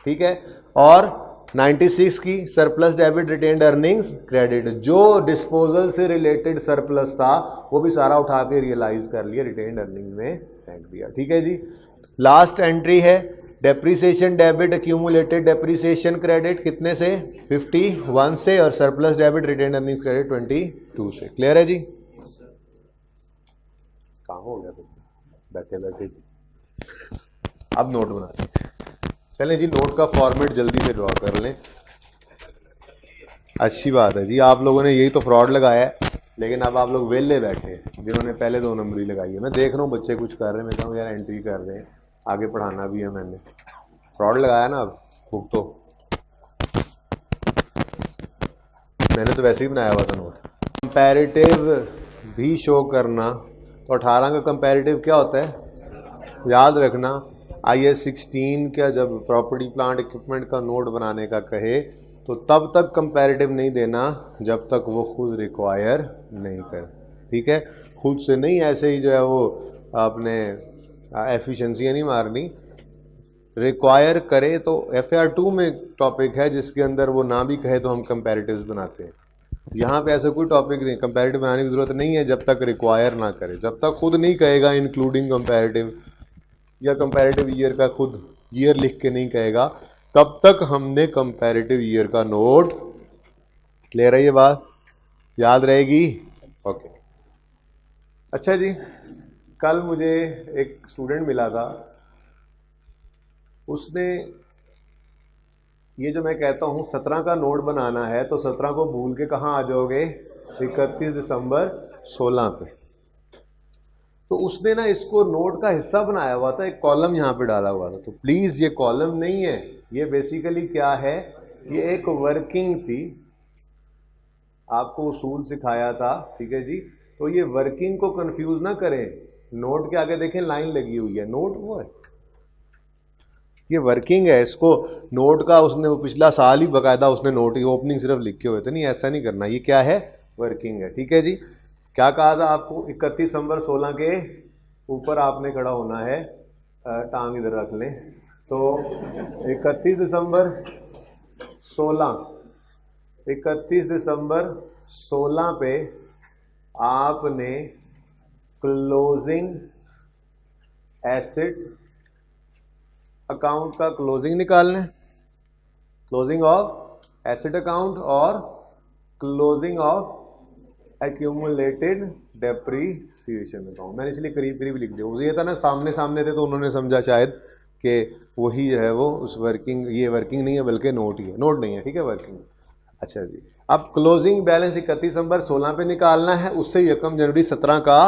ठीक है। और 96 की surplus debit retained earnings credit, जो डिस्पोजल से रिलेटेड सरप्लस था वो भी सारा उठा के रियलाइज कर लिया, रिटेन्ड अर्निंग में फेंक दिया, ठीक है जी। लास्ट एंट्री है depreciation debit accumulated depreciation credit कितने से, 51 से, और surplus debit retained earnings credit 22 से। क्लियर है जी? काम हो गया बैठे बैठे। अब नोट बनाते हैं, चलें जी। नोट का फॉर्मेट जल्दी से ड्रॉ कर लें। अच्छी बात है जी, आप लोगों ने यही तो फ्रॉड लगाया है, लेकिन अब आप लोग वेले बैठे हैं जिन्होंने पहले 2 नंबरी लगाई है। मैं देख रहा हूँ बच्चे कुछ कर रहे हैं, मैं कहूँ यार एंट्री कर रहे हैं, आगे पढ़ाना भी है। मैंने फ्रॉड लगाया ना, अब बुक तो मैंने तो वैसे ही बनाया हुआ था नोट। कंपैरेटिव भी शो करना, तो 18 का कंपैरेटिव क्या होता है याद रखना। IAS 16 का जब प्रॉपर्टी प्लांट इक्विपमेंट का नोट बनाने का कहे तो तब तक कंपैरेटिव नहीं देना जब तक वो खुद रिक्वायर नहीं करे, ठीक है। खुद से नहीं, ऐसे ही जो है वो आपने एफिशिएंसी नहीं मारनी, रिक्वायर करे। तो FAR 2 में टॉपिक है जिसके अंदर वो ना भी कहे तो हम कंपैरेटिव्स बनाते हैं। यहाँ पे ऐसा कोई टॉपिक नहीं, कंपैरेटिव बनाने की ज़रूरत नहीं है जब तक रिक्वायर ना करे। जब तक खुद नहीं कहेगा इंक्लूडिंग कंपैरेटिव, या कंपैरेटिव ईयर का खुद ईयर लिख के नहीं कहेगा, तब तक हमने कंपैरेटिव ईयर का नोट। क्लियर है ये बात? याद रहेगी? ओके। अच्छा जी, कल मुझे एक स्टूडेंट मिला था, उसने ये जो मैं कहता हूँ 17 का नोट बनाना है तो 17 को भूल के कहाँ आ जाओगे, 31 दिसंबर 16 पे। तो उसने ना इसको नोट का हिस्सा बनाया हुआ था, एक कॉलम यहाँ पे डाला हुआ था। तो प्लीज़ ये कॉलम नहीं है, ये बेसिकली क्या है, ये एक वर्किंग थी, आपको उसूल सिखाया था, ठीक है जी। तो ये वर्किंग को कंफ्यूज ना करें, नोट के आगे देखें लाइन लगी हुई है, नोट वो है, ये वर्किंग है। इसको नोट का उसने वो पिछला साल ही बकायदा उसने नोट की ओपनिंग सिर्फ लिखे हुए थे, नहीं ऐसा नहीं करना, ये क्या है, वर्किंग है, ठीक है जी। क्या कहा था आपको, 31 दिसंबर 16 के ऊपर आपने खड़ा होना है, टांग इधर रख लें। तो 31 दिसंबर 16, 31 दिसंबर 16 पे आपने क्लोजिंग एसेट अकाउंट का क्लोजिंग निकालना है, क्लोजिंग ऑफ एसेट अकाउंट और closing of accumulated depreciation account. मैंने इसलिए करीब करीब लिख दिया, उसे ये था ना सामने सामने थे तो उन्होंने समझा शायद कि वही जो है वो उस वर्किंग, ये वर्किंग नहीं है बल्कि नोट ही है, नोट नहीं है, ठीक है, वर्किंग। अच्छा जी, अब क्लोजिंग बैलेंस 31 दिसंबर 16 पे निकालना है, उससे 1 जनवरी 17 का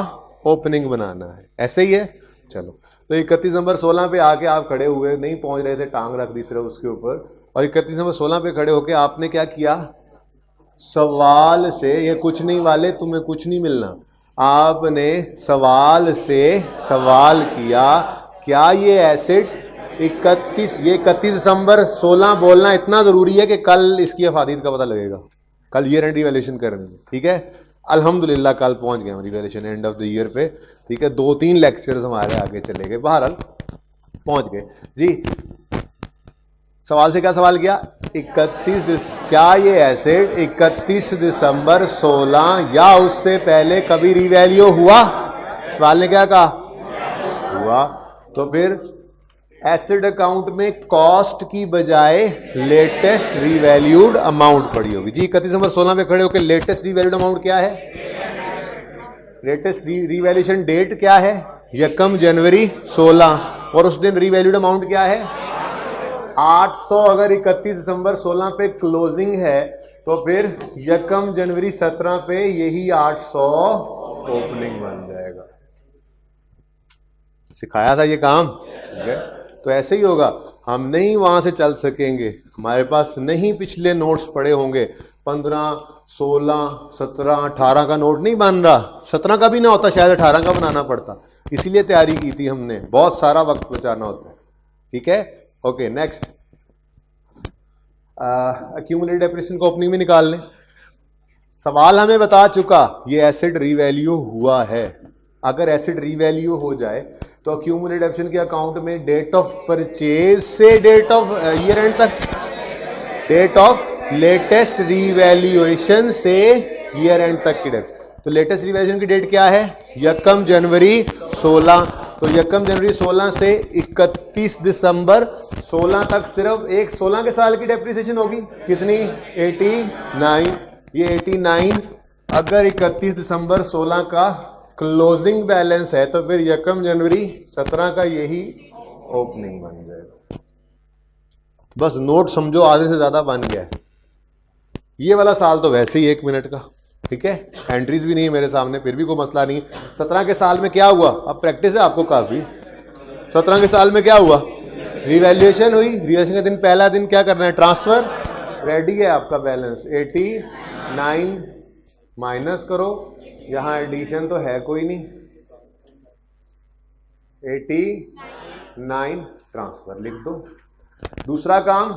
ओपनिंग बनाना है, ऐसे ही है। चलो, तो 31 दिसंबर 16 पे आके आप खड़े हुए, नहीं पहुंच रहे थे, टांग रख दी सिर्फ उसके ऊपर, और 31 दिसंबर 16 पे खड़े होके आपने क्या किया, सवाल से, ये कुछ नहीं वाले, तुम्हें कुछ नहीं मिलना, आपने सवाल से सवाल किया, क्या ये एसेट 31 दिसंबर 16 बोलना इतना जरूरी है कि कल इसकी अफादीत का पता लगेगा, कल ईयर एंड रिवैल्यूएशन करनी है, ठीक है। अल्हम्दुलिल्लाह कल पहुंच गए हम revaluation end of the year पे, ठीक है। 2-3 लेक्चर्स हमारे आगे चले गए, बहरहाल पहुंच गए जी। सवाल से क्या सवाल किया? 31 क्या ये एसेट 31 दिसंबर 16 या उससे पहले कभी रिवैल्यू हुआ? सवाल ने क्या कहा? हुआ। तो फिर एसेट अकाउंट में कॉस्ट की बजाय लेटेस्ट रिवैल्यूड अमाउंट पड़ी होगी जी। 31 दिसंबर 16 पे खड़े होकर लेटेस्ट रिवैल्यूड अमाउंट क्या है? लेटेस्ट रिवैल्यूएशन डेट क्या है? 1 जनवरी 16, और उस दिन रिवैल्यूड अमाउंट क्या है? 800। अगर 31 दिसंबर 16 पे क्लोजिंग है तो फिर 1 जनवरी 17 पे यही 800 ओपनिंग बन जाएगा। सिखाया था ये काम, ठीक है। तो ऐसे ही होगा, हम नहीं वहां से चल सकेंगे, हमारे पास नहीं पिछले नोट्स पड़े होंगे। 15, 16, 17, 18 का नोट नहीं बन रहा, 17 का भी ना होता, शायद 18 का बनाना पड़ता। इसीलिए तैयारी की थी हमने, बहुत सारा वक्त बचाना होता है, ठीक है। ओके, नेक्स्ट एक्यूमुलेटेड डेप्रिसिएशन को ओपनिंग में निकाल लें। सवाल हमें बता चुका ये एसेट रीवैल्यू हुआ है। अगर एसेट रीवैल्यू हो जाए तो एक्यूमुलेटेड डेप्रिसिएशन के अकाउंट में डेट ऑफ परचेज से डेट ऑफ ईयर एंड तक, डेट ऑफ लेटेस्ट रीवैल्यूएशन से ईयर एंड तक की डेट। तो लेटेस्ट रिवैल्यूएशन की डेट क्या है? 1 जनवरी 16। तो 1 जनवरी 16 से 31 दिसंबर 16 तक सिर्फ एक 16 के साल की डेप्रिसिएशन होगी। कितनी? 89। ये 89 अगर 31 दिसंबर 16 का क्लोजिंग बैलेंस है तो फिर 1 जनवरी 17 का यही ओपनिंग बन जाएगा। बस नोट समझो, आधे से ज्यादा बन गया है। ये वाला साल तो वैसे ही 1 मिनट का, ठीक है। एंट्रीज भी नहीं है मेरे सामने, फिर भी कोई मसला नहीं। 17 के साल में क्या हुआ? अब प्रैक्टिस है आपको काफी। 17 के साल में क्या हुआ? रिवैल्यूएशन हुई। रिवैल्यूएशन का दिन, पहला दिन क्या करना है? ट्रांसफर। रेडी है आपका बैलेंस 89 माइनस करो, यहां एडिशन तो है कोई नहीं, 89 ट्रांसफर लिख दो। दूसरा काम,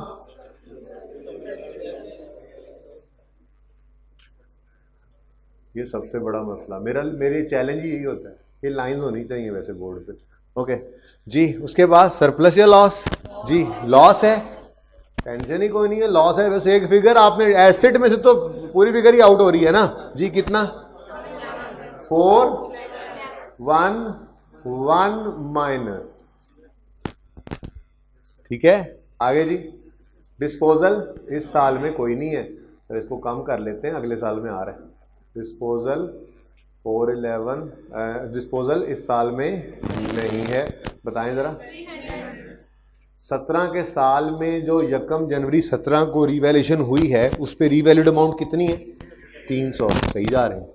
ये सबसे बड़ा मसला मेरे चैलेंज ही यही होता है, ये लाइन होनी चाहिए वैसे बोर्ड पे। ओके जी। उसके बाद सरप्लस या लॉस? जी लॉस है, टेंशन ही कोई नहीं है, लॉस है। वैसे एक फिगर आपने एसेट में से तो पूरी फिगर ही आउट हो रही है ना जी। कितना? 411 माइनस, ठीक है। आगे जी, डिस्पोजल इस साल में कोई नहीं है तो इसको कम कर लेते हैं, अगले साल में आ रहा है। डिस्पोजल 411, डिस्पोजल इस साल में नहीं है, बताएं जरा। 17 के साल में जो 1 जनवरी 17 को रिवैल्यूएशन हुई है उस पर रिवैल्यूड अमाउंट कितनी है? 300। सही जा रहे हैं,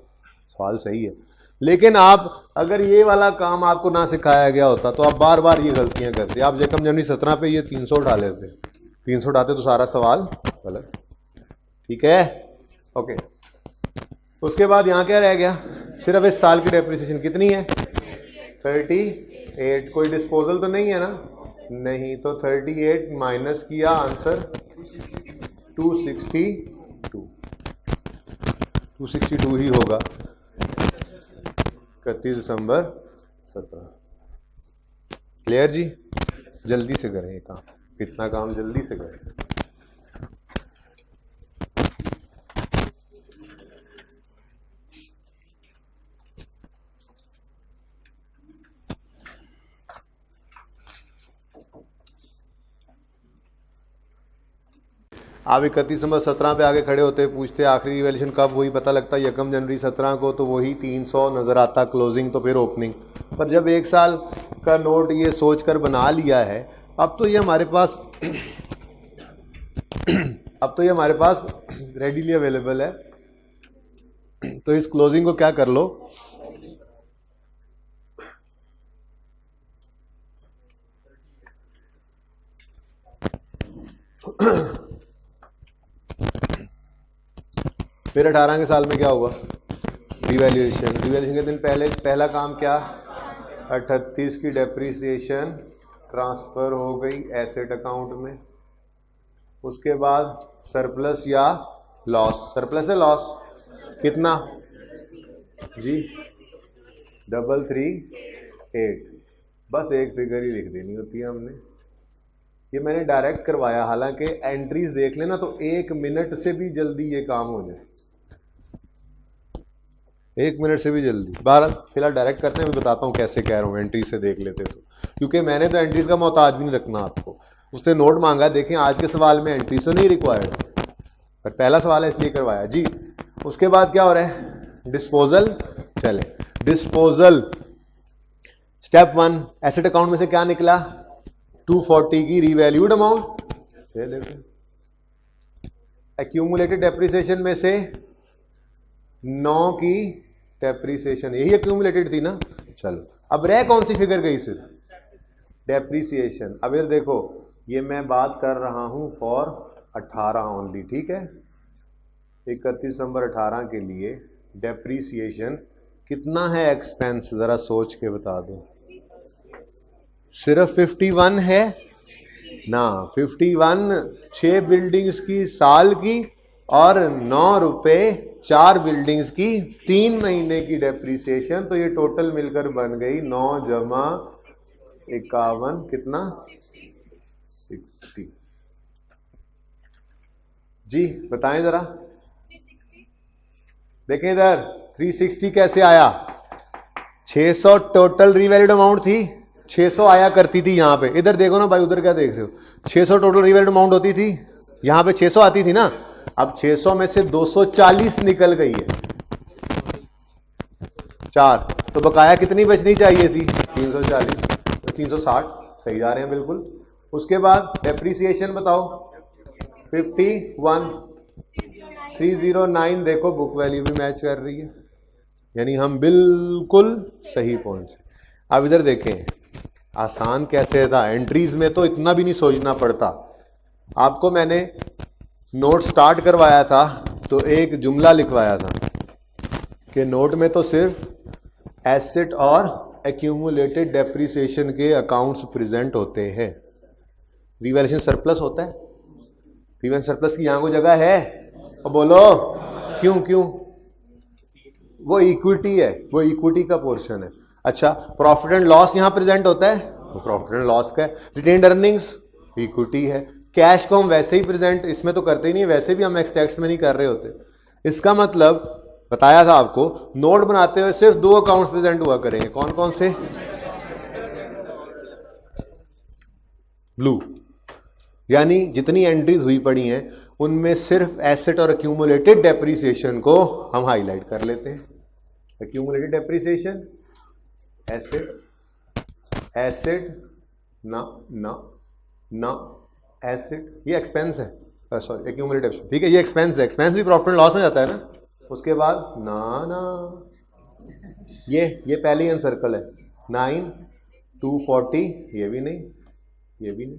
सवाल सही है। लेकिन आप अगर ये वाला काम आपको ना सिखाया गया होता तो आप बार बार ये गलतियां करते। आप 1 जनवरी 17 पे ये 300 उठा लेते, 300 उठाते तो सारा सवाल गलत, ठीक है। ओके, उसके बाद यहाँ क्या रह गया? सिर्फ इस साल की डेप्रिसिएशन कितनी है? 38। कोई डिस्पोजल तो नहीं है ना? नहीं, तो 38 माइनस किया, आंसर 262 ही होगा। 31 दिसंबर 17। क्लियर जी? जल्दी से करें ये काम, कितना काम जल्दी से करें। आप 31 दिसंबर 17 पे आगे खड़े होते, पूछते आखिरी रिवैल्यूएशन कब हुई, पता लगता 1 जनवरी 17 को, तो वही 300 नज़र आता क्लोजिंग, तो फिर ओपनिंग। पर जब 1 साल का नोट ये सोच कर बना लिया है, अब तो ये हमारे पास रेडीली अवेलेबल है। तो इस क्लोजिंग को क्या कर लो, फिर 18 के साल में क्या हुआ? रिवैल्यूएशन के दिन पहला काम क्या? 38 की डेप्रिसिएशन ट्रांसफर हो गई एसेट अकाउंट में। उसके बाद सरप्लस या लॉस, सरप्लस है लॉस कितना? जी 338, बस एक फिगर ही लिख देनी होती है हमने। ये मैंने डायरेक्ट करवाया, हालांकि एंट्रीज देख लेना तो 1 मिनट से भी जल्दी ये काम हो जाए, 1 मिनट से भी जल्दी। बहरहाल फिलहाल डायरेक्ट करते हैं, मैं बताता हूँ कैसे कह रहा हूँ, एंट्री से देख लेते तो, क्योंकि मैंने तो एंट्रीज का मोहताज भी नहीं रखना आपको। उसने नोट मांगा, देखें आज के सवाल में एंट्रीज तो नहीं रिक्वायर्ड, पर पहला सवाल है इसलिए करवाया जी। उसके बाद क्या हो रहा है, डिस्पोजल। चले डिस्पोजल, स्टेप 1, एसेट अकाउंट में से क्या निकला, 240 की रीवैल्यूड अमाउंट। ये देखो, एक्यूमुलेटेड डेप्रिसिएशन में से 9 की डेप्रिसिएशन, यही एक्यूमुलेटेड थी ना। चलो अब रह कौन सी फिगर गई, सिर्फ डेप्रिसिएशन। अब इधर देखो, ये मैं बात कर रहा हूं फॉर 18 ओनली, ठीक है। 31 दिसंबर 18 के लिए डेप्रिसिएशन कितना है एक्सपेंस, जरा सोच के बता दो। सिर्फ 51 है ना, 51 6 बिल्डिंग्स की साल की और 9 रुपए 4 बिल्डिंग्स की 3 महीने की डेप्रिसिएशन। तो ये टोटल मिलकर बन गई 9 जमा 51 कितना, 60। जी बताएं जरा, देखें इधर 360 कैसे आया। 600 टोटल रीवैल्यूड अमाउंट थी, 600 आया करती थी यहां पे। इधर देखो ना भाई, उधर क्या देख रहे हो, 600 टोटल रीवैल्यूड अमाउंट होती थी, यहां पे 600 आती थी ना। अब 600 में से 240 निकल गई है, 4, तो बकाया कितनी बचनी चाहिए थी, 340, 360, सही जा रहे हैं बिल्कुल। उसके बाद डेप्रिसिएशन बताओ, 51 309, देखो बुक वैल्यू भी मैच कर रही है, यानी हम बिल्कुल सही पहुंचे। अब इधर देखें आसान कैसे था, एंट्रीज में तो इतना भी नहीं सोचना पड़ता। आपको मैंने नोट स्टार्ट करवाया था तो एक जुमला लिखवाया था कि नोट में तो सिर्फ एसेट और एक्यूमुलेटेड डेप्रिसिएशन के अकाउंट्स प्रेजेंट होते हैं, रिवैल्यूएशन सरप्लस होता है। रिवैल्यूएशन सरप्लस की यहां को जगह है, और बोलो क्यों, क्यों, वो इक्विटी है, वो इक्विटी का पोर्शन है। अच्छा, प्रॉफिट एंड लॉस यहां प्रेजेंट होता है, वो प्रॉफिट एंड लॉस का है। रिटेन्ड अर्निंग्स इक्विटी है। कैश को हम वैसे ही प्रेजेंट इसमें तो करते ही नहीं, वैसे भी हम एक्सटेक्स में नहीं कर रहे होते। इसका मतलब बताया था आपको, नोट बनाते हुए सिर्फ 2 अकाउंट्स प्रेजेंट हुआ करेंगे, कौन कौन से, ब्लू, यानी जितनी एंट्रीज हुई पड़ी हैं उनमें सिर्फ एसेट और एक्यूमुलेटेड डेप्रिसिएशन को हम हाईलाइट कर लेते हैं। एक्यूमुलेटेड डेप्रिसिएशन, एसेट, एसेट ना एसेट, ये एक्सपेंस है, सॉरी एक्यूमुलेटेड, ठीक है, ये एक्सपेंस है, एक्सपेंस भी प्रॉफिट एंड लॉस में जाता है ना। उसके बाद ना ये पहले ही अनसर्कल है, 9 240, ये भी नहीं, ये भी नहीं,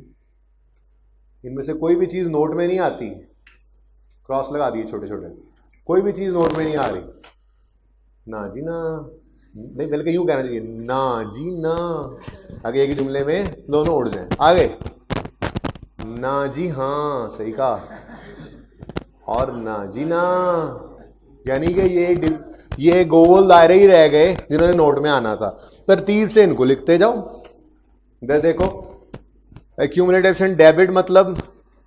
इनमें से कोई भी चीज नोट में नहीं आती, क्रॉस लगा दिए छोटे छोटे, कोई भी चीज नोट में नहीं आ रही, ना जी ना, नहीं बल्कि यूं कहना चाहिए, ना जी ना, आगे एक ही जुमले में दोनों उड़ जाए। आगे ना जी हाँ, सही कहा, और ना जी ना, यानी कि ये गोल दायरे ही रह गए जिन्होंने नोट में आना था। तरतीब से इनको लिखते जाओ। इधर देखो, एक्यूमुलेटेड डेबिट मतलब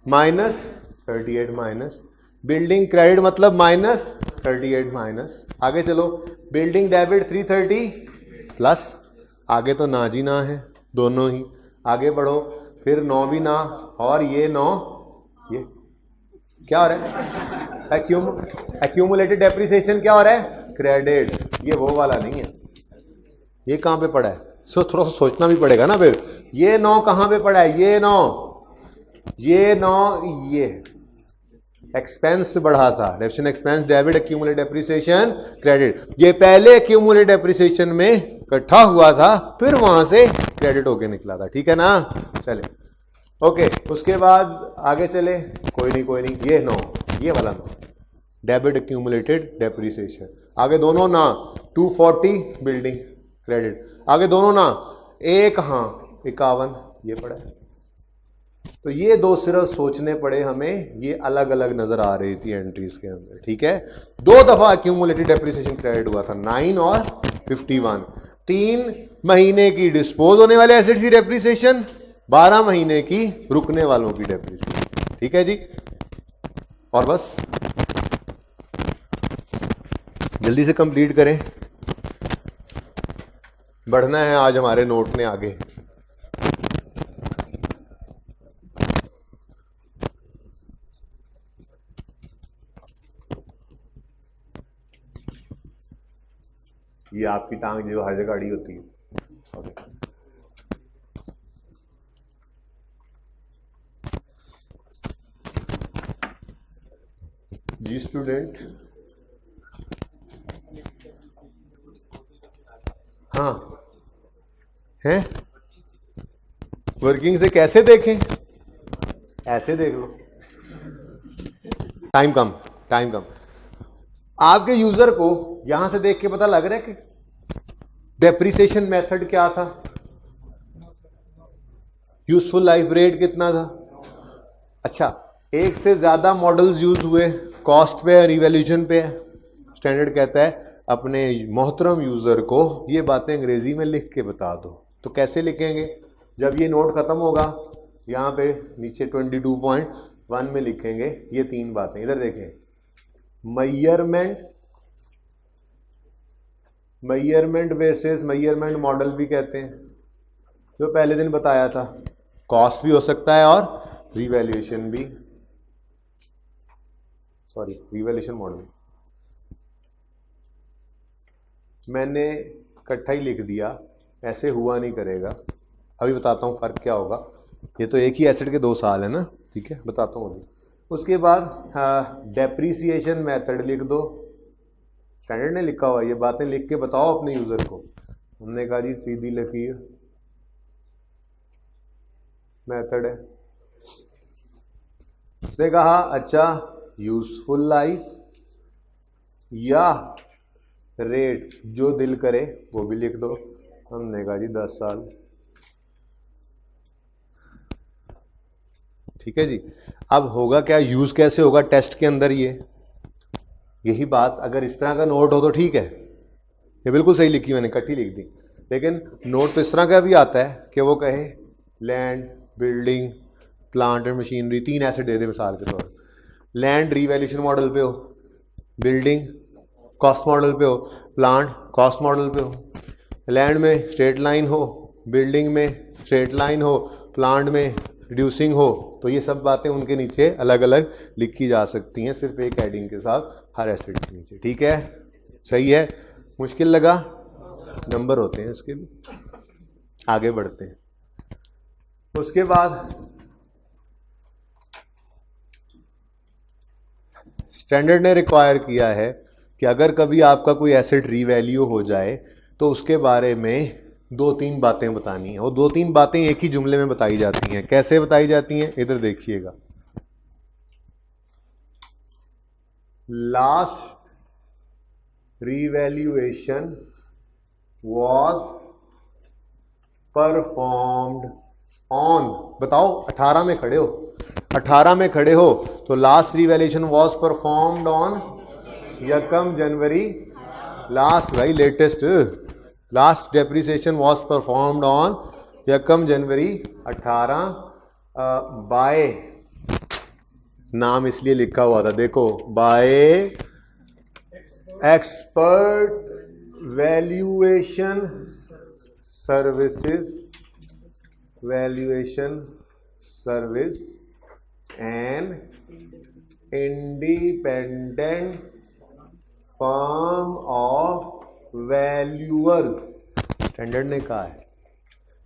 -38 माइनस, बिल्डिंग क्रेडिट मतलब -38 माइनस। आगे चलो, बिल्डिंग डेबिट 330 प्लस, आगे तो ना जी ना है दोनों ही, आगे बढ़ो, फिर 9 भी ना, और ये 9, ये क्या हो रहा है, एक्यूमुलेटेड डेप्रिसिएशन क्या हो रहा है, क्रेडिट, ये वो वाला नहीं है, ये कहां पे पड़ा है, सो थोड़ा सा सोचना भी पड़ेगा ना। फिर ये 9 कहां पे पड़ा है, ये 9 ये एक्सपेंस बढ़ा था, depreciation expense debit accumulated depreciation credit, ये पहले एक्यूमुलेटेड डेप्रिसिएशन में इकट्ठा हुआ था, फिर वहां से क्रेडिट होके निकला था, ठीक है ना। चले ओके, उसके बाद आगे चले, कोई नहीं, ये 9, ये वाला 9 डेबिट एक्यूमुलेटेड डेप्रिसिएशन, आगे दोनों ना, 240 बिल्डिंग क्रेडिट, आगे दोनों ना, एक हाँ 51, ये पड़ा है, तो ये दो सिर्फ सोचने पड़े हमें, ये अलग अलग नजर आ रही थी एंट्रीज के अंदर, ठीक है। 2 दफा एक्यूमुलेटेड डेप्रिसिएशन क्रेडिट हुआ था, 9 और 51। 3 महीने की डिस्पोज होने वाले एसेट्स की डेप्रिसिएशन, 12 महीने की रुकने वालों की डेप्रिसिएशन, ठीक है जी। और बस जल्दी से कंप्लीट करें, बढ़ना है आज हमारे नोट ने आगे। ये आपकी टांग जो हर जगह अड़ी होती है। जी स्टूडेंट, हाँ है, वर्किंग से कैसे देखें, ऐसे देख लो, टाइम कम। आपके यूजर को यहां से देख के पता लग रहा है कि डेप्रिसिएशन मेथड क्या था, यूजफुल लाइफ रेट कितना था। अच्छा, एक से ज्यादा मॉडल्स यूज हुए, कॉस्ट पे, रिवैल्यूएशन पे। स्टैंडर्ड कहता है अपने मोहतरम यूजर को ये बातें अंग्रेजी में लिख के बता दो। तो कैसे लिखेंगे, जब ये नोट खत्म होगा यहां पे नीचे 22.1 में लिखेंगे ये 3 बातें। इधर देखें, मेजरमेंट बेसिस, मेजरमेंट मॉडल भी कहते हैं, जो पहले दिन बताया था। कॉस्ट भी हो सकता है और रिवैल्यूएशन भी, सॉरी रिवैल्यूएशन मॉडल मैंने इकट्ठा ही लिख दिया, ऐसे हुआ नहीं करेगा। अभी बताता हूँ फर्क क्या होगा। ये तो एक ही एसेट के 2 साल है ना, ठीक है, बताता हूँ अभी। उसके बाद डेप्रीसिएशन मेथड लिख दो, स्टैंडर्ड ने लिखा हुआ, ये बातें लिख के बताओ अपने यूजर को। हमने कहा जी सीधी लकीर मेथड है। उसने कहा अच्छा यूजफुल लाइफ या रेट, जो दिल करे वो भी लिख दो। हमने कहा जी 10 साल, ठीक है जी। अब होगा क्या, यूज कैसे होगा टेस्ट के अंदर, यही बात अगर इस तरह का नोट हो तो ठीक है, ये बिल्कुल सही लिखी मैंने, इकट्ठी लिख दी। लेकिन नोट तो इस तरह का भी आता है कि वो कहे land, building, plant and machinery, 3 asset दे दे मिसाल के तौर पर। लैंड रिवैल्यूएशन मॉडल पे हो, बिल्डिंग कॉस्ट मॉडल पे हो, प्लांट कॉस्ट मॉडल पे हो। लैंड में स्ट्रेट लाइन हो, बिल्डिंग में स्ट्रेट लाइन हो, प्लांट में रिड्यूसिंग हो, तो ये सब बातें उनके नीचे अलग अलग लिखी जा सकती हैं, सिर्फ एक हेडिंग के साथ हर एसेट के नीचे, ठीक है, सही है। मुश्किल लगा, नंबर होते हैं इसके भी। आगे बढ़ते हैं। उसके बाद स्टैंडर्ड ने रिक्वायर किया है कि अगर कभी आपका कोई एसेट रीवैल्यू हो जाए तो उसके बारे में 2-3 बातें बतानी है। और 2-3 बातें एक ही जुमले में बताई जाती हैं। कैसे बताई जाती हैं, इधर देखिएगा। Last revaluation was performed on, बताओ 18 में खड़े हो, 18 में खड़े हो तो last revaluation was performed on यकम जनवरी, लास्ट भाई latest, last depreciation was performed on यकम जनवरी 18 बाय, नाम इसलिए लिखा हुआ था देखो, bye expert valuation services, valuation service and independent firm of valuers. Standard ने कहा है,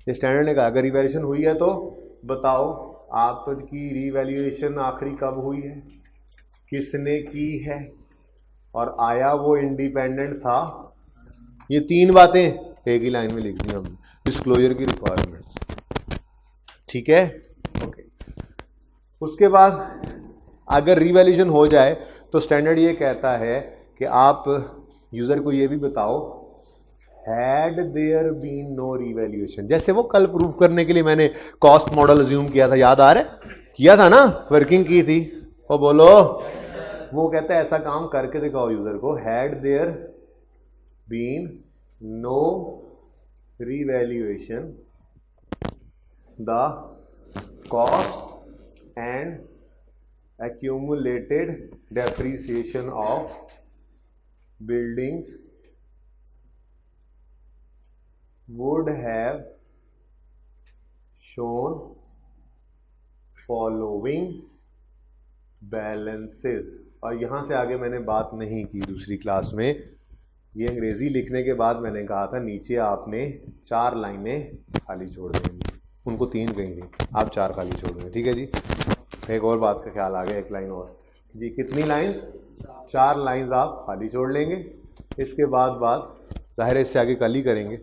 ये स्टैंडर्ड ने कहा अगर रिवैल्यूएशन हुई है तो बताओ आपकी रिवैल्यूएशन आखिरी कब हुई है, किसने की है, और आया वो इंडिपेंडेंट था। ये 3 बातें एक ही लाइन में लिख दी हमने, डिस्क्लोजर की रिक्वायरमेंट्स, ठीक है, ओके। उसके बाद अगर रिवैल्यूएशन हो जाए तो स्टैंडर्ड ये कहता है कि आप यूजर को ये भी बताओ had there been no revaluation, जैसे वो कल प्रूव करने के लिए मैंने कॉस्ट मॉडल अज्यूम किया था, याद आ रहा है? किया था ना, वर्किंग की थी, वो बोलो। वो कहता है ऐसा काम करके दिखाओ यूजर को, had there been no revaluation the cost and accumulated depreciation of buildings would have shown following balances। और यहां से आगे मैंने बात नहीं की दूसरी क्लास में, ये अंग्रेजी लिखने के बाद मैंने कहा था नीचे आपने 4 लाइनें खाली छोड़ देंगे, उनको 3 कही थी, आप 4 खाली छोड़ देंगे, ठीक है जी। एक और बात का ख्याल आ गया, एक लाइन और जी, कितनी लाइंस? 4 लाइंस आप खाली छोड़ लेंगे। इसके बाद बात जाहिर है इससे आगे कल ही करेंगे।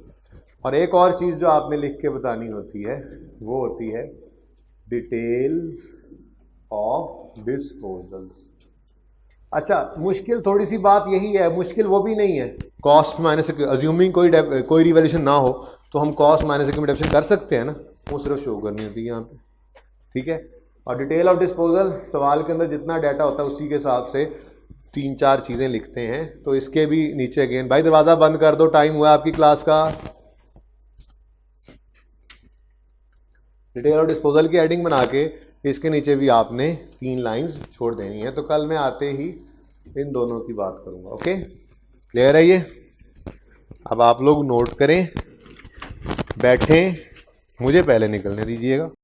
और एक और चीज़ जो आपने लिख के बतानी होती है वो होती है डिटेल्स ऑफ डिस्पोजल्स। अच्छा, मुश्किल थोड़ी सी बात यही है, मुश्किल वो भी नहीं है, कॉस्ट माइनस अज्यूमिंग कोई रिवैल्यूएशन ना हो तो हम कॉस्ट माइनस एक्यूमुलेशन कर सकते हैं ना, वो सिर्फ शो करनी होती है यहाँ पे, ठीक है। और डिटेल ऑफ डिस्पोजल, सवाल के अंदर जितना डाटा होता है उसी के हिसाब से 3-4 चीज़ें लिखते हैं। तो इसके भी नीचे अगेन, भाई दरवाज़ा बंद कर दो, टाइम हुआ आपकी क्लास का। डिटेल ऑफ डिस्पोजल की हेडिंग बना के इसके नीचे भी आपने 3 लाइंस छोड़ देनी है। तो कल मैं आते ही इन दोनों की बात करूंगा, ओके, क्लियर है ये? अब आप लोग नोट करें, बैठें, मुझे पहले निकलने दीजिएगा।